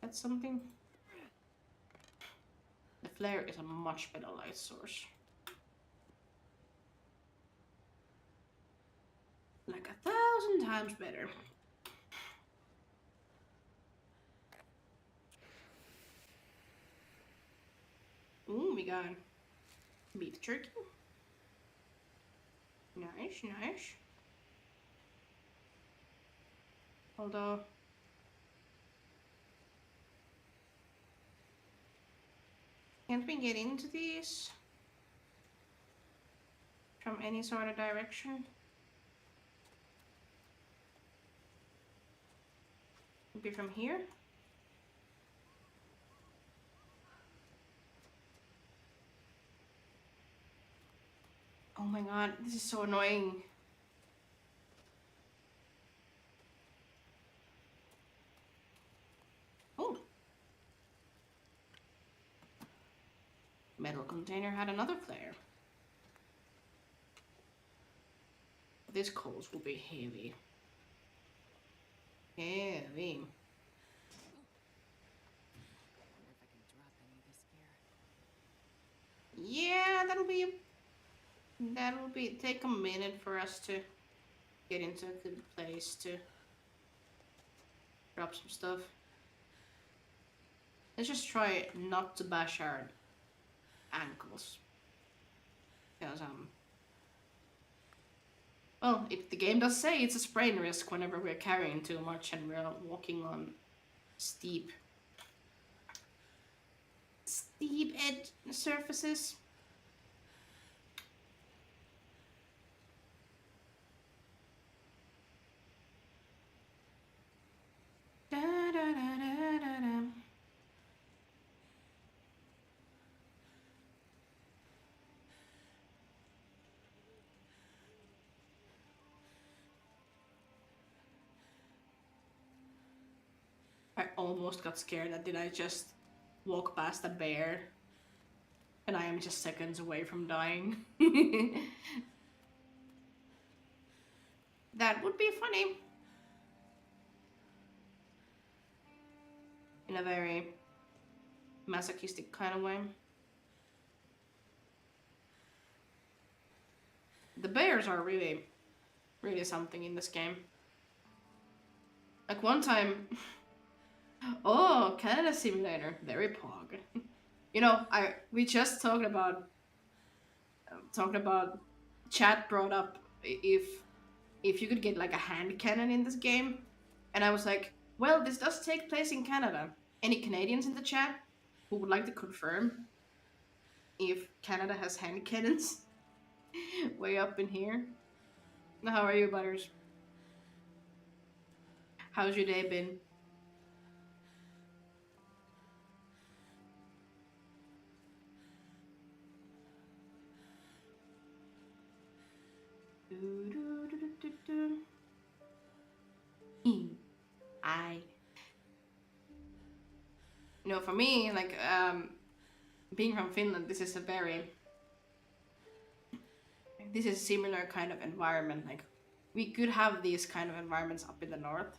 That's something. The flare is a much better light source. Like 1,000 times better. Ooh, we got beef jerky. Nice, nice. Although... Can't we get into these from any sort of direction? Maybe from here? Oh my god, this is so annoying. Oh. Metal container had another flare. These coals will be heavy. Heavy. Yeah, that'll be take a minute for us to get into a good place to drop some stuff. Let's just try not to bash our ankles. Because well, the game does say it's a sprain risk whenever we're carrying too much and we're walking on steep edge surfaces. Da, da, da, da, da, da. I almost got scared that did I just walk past a bear and I am just seconds away from dying. That would be funny. In a very masochistic kind of way. The bears are really, really something in this game. Like one time... Oh, Canada Simulator. Very pog. You know, we just talked about chat brought up if you could get like a hand cannon in this game, and I was like, well, this does take place in Canada. Any Canadians in the chat who would like to confirm if Canada has hand cannons way up in here? How are you, Butters? How's your day been? For me, like, being from Finland, this is a similar kind of environment. Like, we could have these kind of environments up in the north,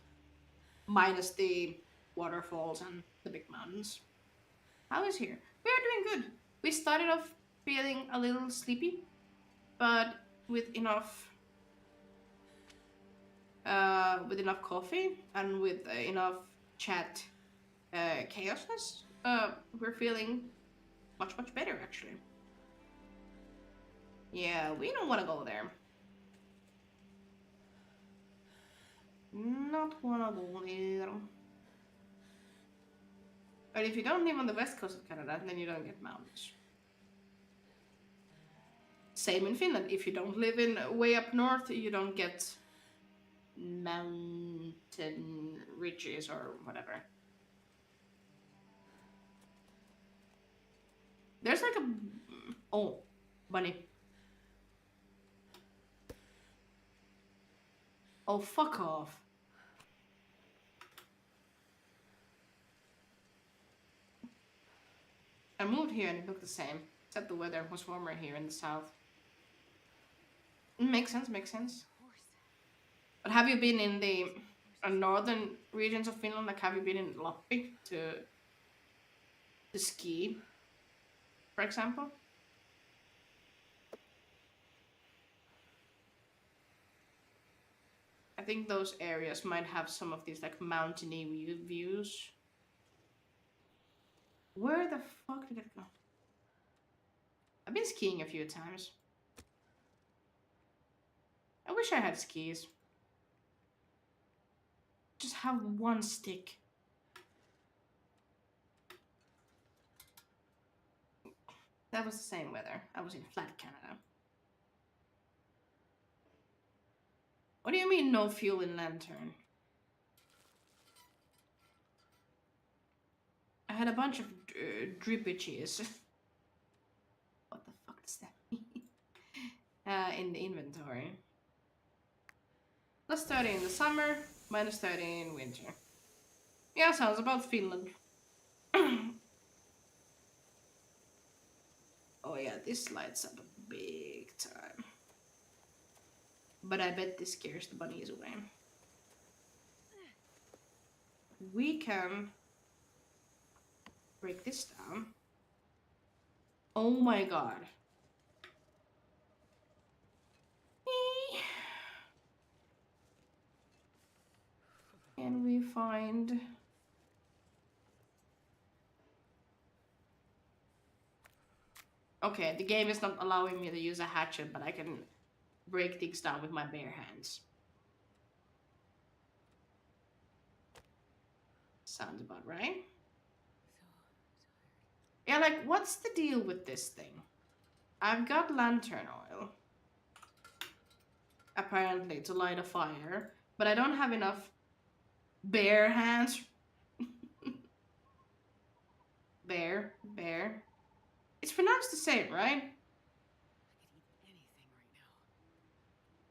minus the waterfalls and the big mountains. How is here? We are doing good. We started off feeling a little sleepy, but with enough coffee and with enough chat chaosness, we're feeling much better actually. Yeah, we don't want to go there. Not wanna go there. But if you don't live on the west coast of Canada, then you don't get mountains. Same in Finland. If you don't live in way up north, you don't get mountain ridges or whatever. There's like a Oh, bunny. Oh, fuck off. I moved here and it looked the same, except the weather was warmer here in the south. Makes sense, makes sense. Horse. But have you been in the northern regions of Finland? Like, have you been in Lappi to ski, for example? I think those areas might have some of these like mountainy views. Where the fuck did it go? I've been skiing a few times. I wish I had skis. Just have one stick. That was the same weather. I was in flat Canada. What do you mean no fuel in lantern? I had a bunch of drippages. What the fuck does that mean? In the inventory. Plus 30 in the summer, minus 30 in winter. Yeah, sounds about Finland. Oh yeah, this lights up big time. But I bet this scares the bunnies away. We can break this down. Oh my god. Can we find... Okay, the game is not allowing me to use a hatchet, but I can break things down with my bare hands. Sounds about right. Yeah, like, what's the deal with this thing? I've got lantern oil, apparently, to light a fire, but I don't have enough bare hands. Bear. It's pronounced the same, right? I could eat anything right now.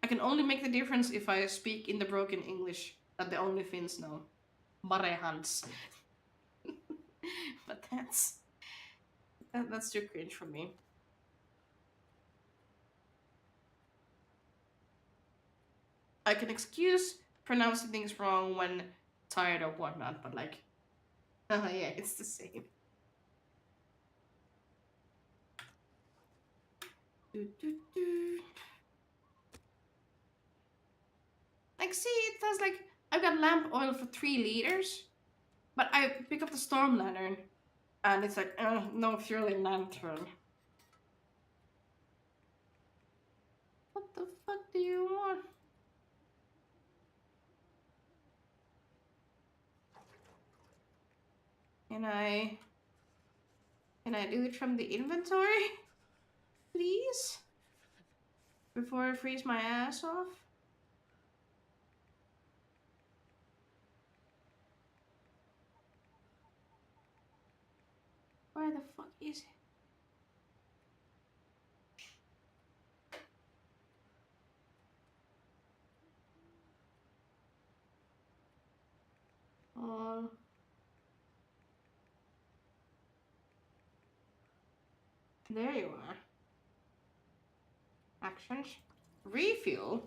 I can only make the difference if I speak in the broken English that the only Finns know. Marehans. But that's too cringe for me. I can excuse pronouncing things wrong when tired or whatnot, but like, yeah, it's the same. Like, see, it says like I've got lamp oil for 3 liters, but I pick up the storm lantern, and it's like, no fuel in lantern. What the fuck do you want? Can I do it from the inventory, please? Before I freeze my ass off? Where the fuck is it? Oh. There you are. Actions. Refuel.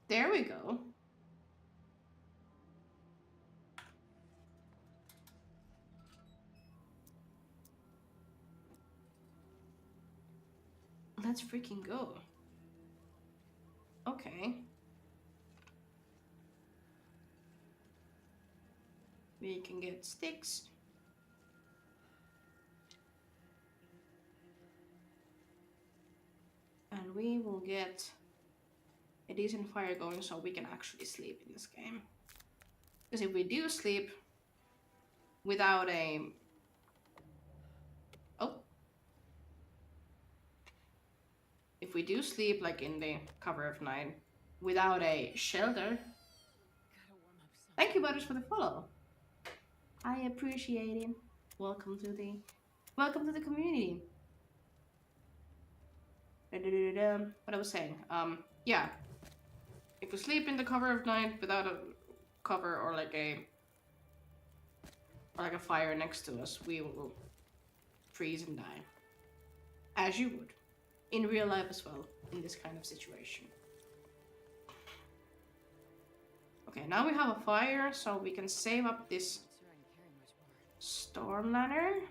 There we go. Let's freaking go. Okay. We can get sticks. And we will get a decent fire going so we can actually sleep in this game. Because if we do sleep without a... Oh. If we do sleep like in the cover of night without a shelter... Thank you, Butters, for the follow. I appreciate it. Welcome to the community. What I was saying. Yeah. If we sleep in the cover of night without a cover or like a fire next to us, we will freeze and die. As you would. In real life as well, in this kind of situation. Okay, now we have a fire, so we can save up this storm ladder.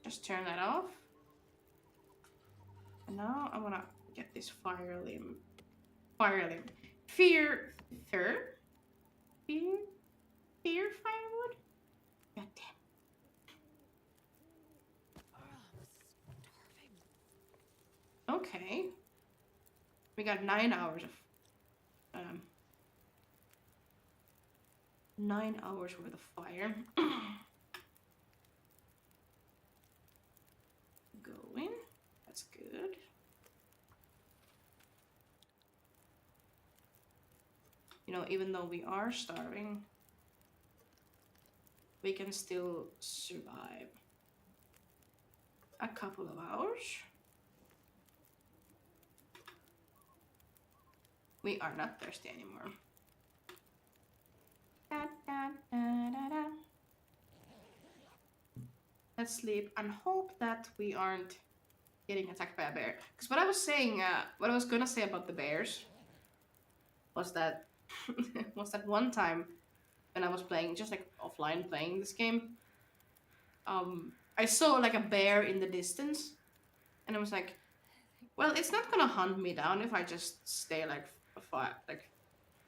Just turn that off. And now I wanna get this fire limb. Fire limb. Fear firewood? God damn. Okay. We got 9 hours of 9 hours worth of fire. Going. That's good. You know, even though we are starving, we can still survive a couple of hours. We are not thirsty anymore. Da, da, da, da, da. Let's sleep and hope that we aren't getting attacked by a bear. Because what I was saying, what I was gonna say about the bears was that one time when I was playing, just like offline playing this game, I saw like a bear in the distance, and I was like, well, it's not gonna hunt me down if I just stay like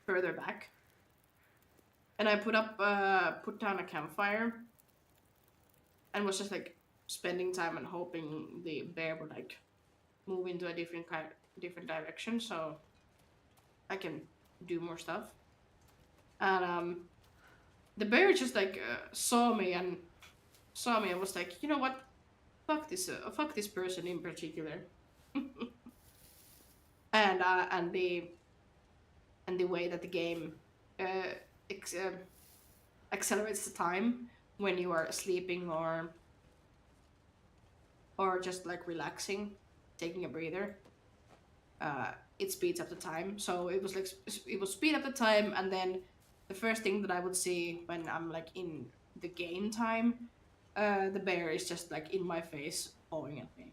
further back. And I put down a campfire, and was just like spending time and hoping the bear would like move into a different direction so I can do more stuff. And the bear just like saw me and was like, you know what, fuck this person in particular. And the way that the game uh, accelerates the time when you are sleeping or just like relaxing, taking a breather. It speeds up the time, so it was like it will speed up the time, and then the first thing that I would see when I'm like in the game time, the bear is just like in my face, pawing at me.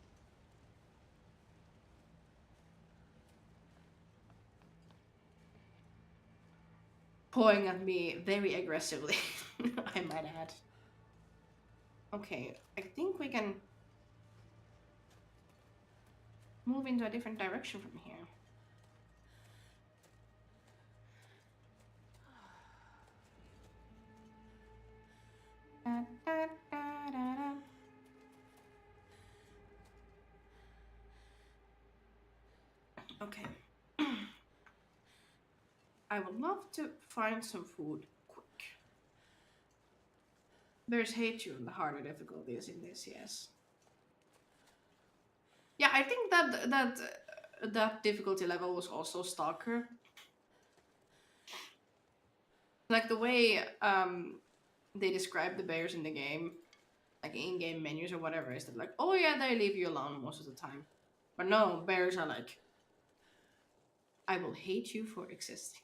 Pawing at me very aggressively, I might add. Okay, I think we can move into a different direction from here. Da, da, da, da, da. Okay. I would love to find some food quick. There's hate you in the harder difficulties in this, yes. Yeah, I think that difficulty level was also Stalker. Like the way they describe the bears in the game, like in-game menus or whatever, is that like, oh yeah, they leave you alone most of the time. But no, bears are like, I will hate you for existing.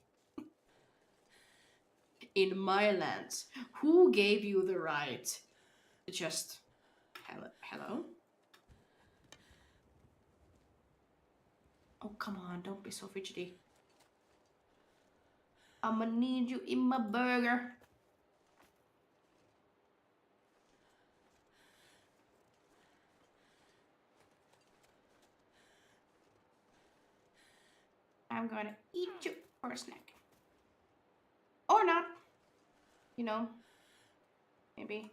In my lands, who gave you the right to just hello? Oh, come on, don't be so fidgety. I'ma need you in my burger. I'm gonna eat you for a snack. Or not. You know, maybe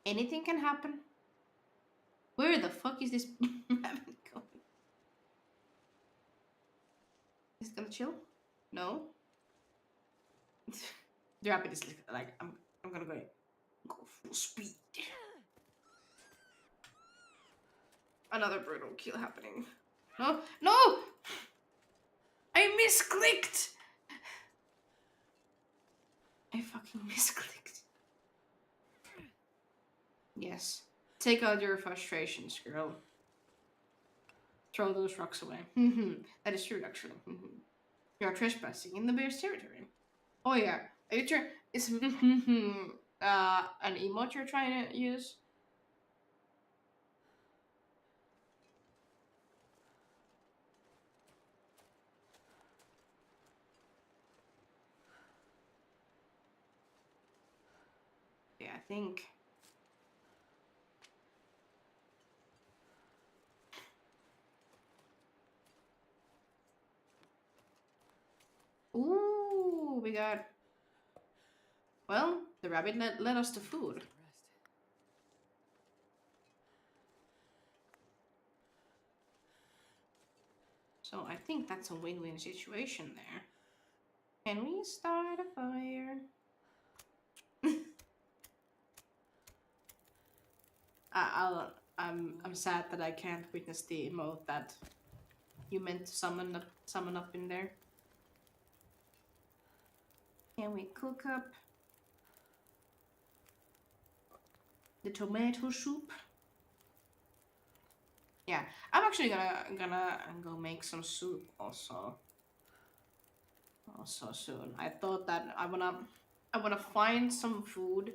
anything can happen. Where the fuck is this rabbit going? Is it gonna chill? No. The rabbit is like, I'm gonna go full speed. Another brutal kill happening. No, no! I misclicked! I fucking misclicked. Yes. Take out your frustrations, girl. throw those rocks away. That is true, actually. You're trespassing in the bear's territory. Oh yeah, are you sure? Is an emote you're trying to use? Yeah, I think. Ooh, we got. Well, the rabbit led us to food. So I think that's a win-win situation there. Can we start a fire? I'm sad that I can't witness the emote that you meant to summon up in there. Can we cook up the tomato soup? Yeah, I'm actually gonna go make some soup also soon. I thought that I wanna find some food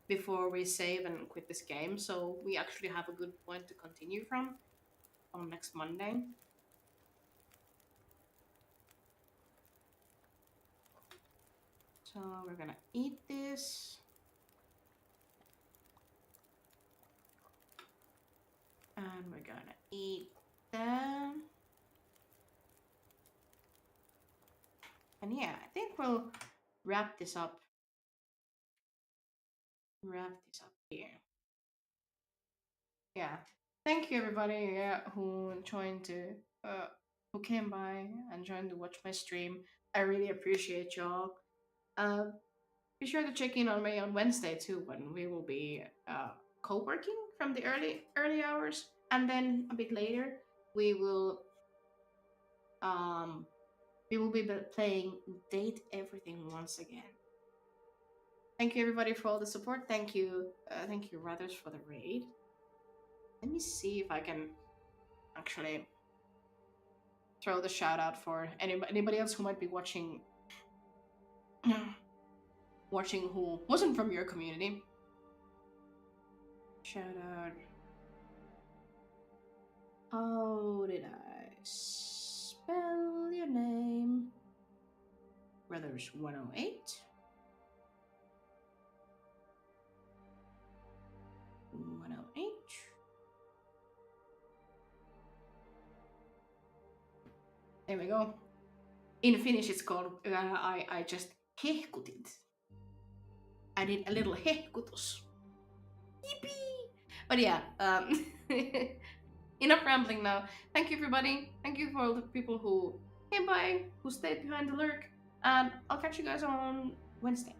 before we save and quit this game, so we actually have a good point to continue from on next Monday. So we're gonna eat this. And we're gonna eat them. And yeah, I think we'll wrap this up. Wrap this up here. Yeah. Thank you everybody, yeah, who joined to who came by and joined to watch my stream. I really appreciate y'all. Uh, be sure to check in on me on Wednesday too, when we will be co-working from the early hours, and then a bit later we will um be playing Date Everything once again. Thank you everybody for all the support. Thank you Rathers for the raid. Let me see if I can actually throw the shout out for anybody else who might be watching watching who wasn't from your community. Shout out. How did I spell your name? Brothers 108. 108. There we go. In Finnish, it's called. I just hehkutit. I did a little hehkutus. Yippee! But yeah, enough rambling now. Thank you, everybody. Thank you for all the people who came by, who stayed behind the lurk, and I'll catch you guys on Wednesday.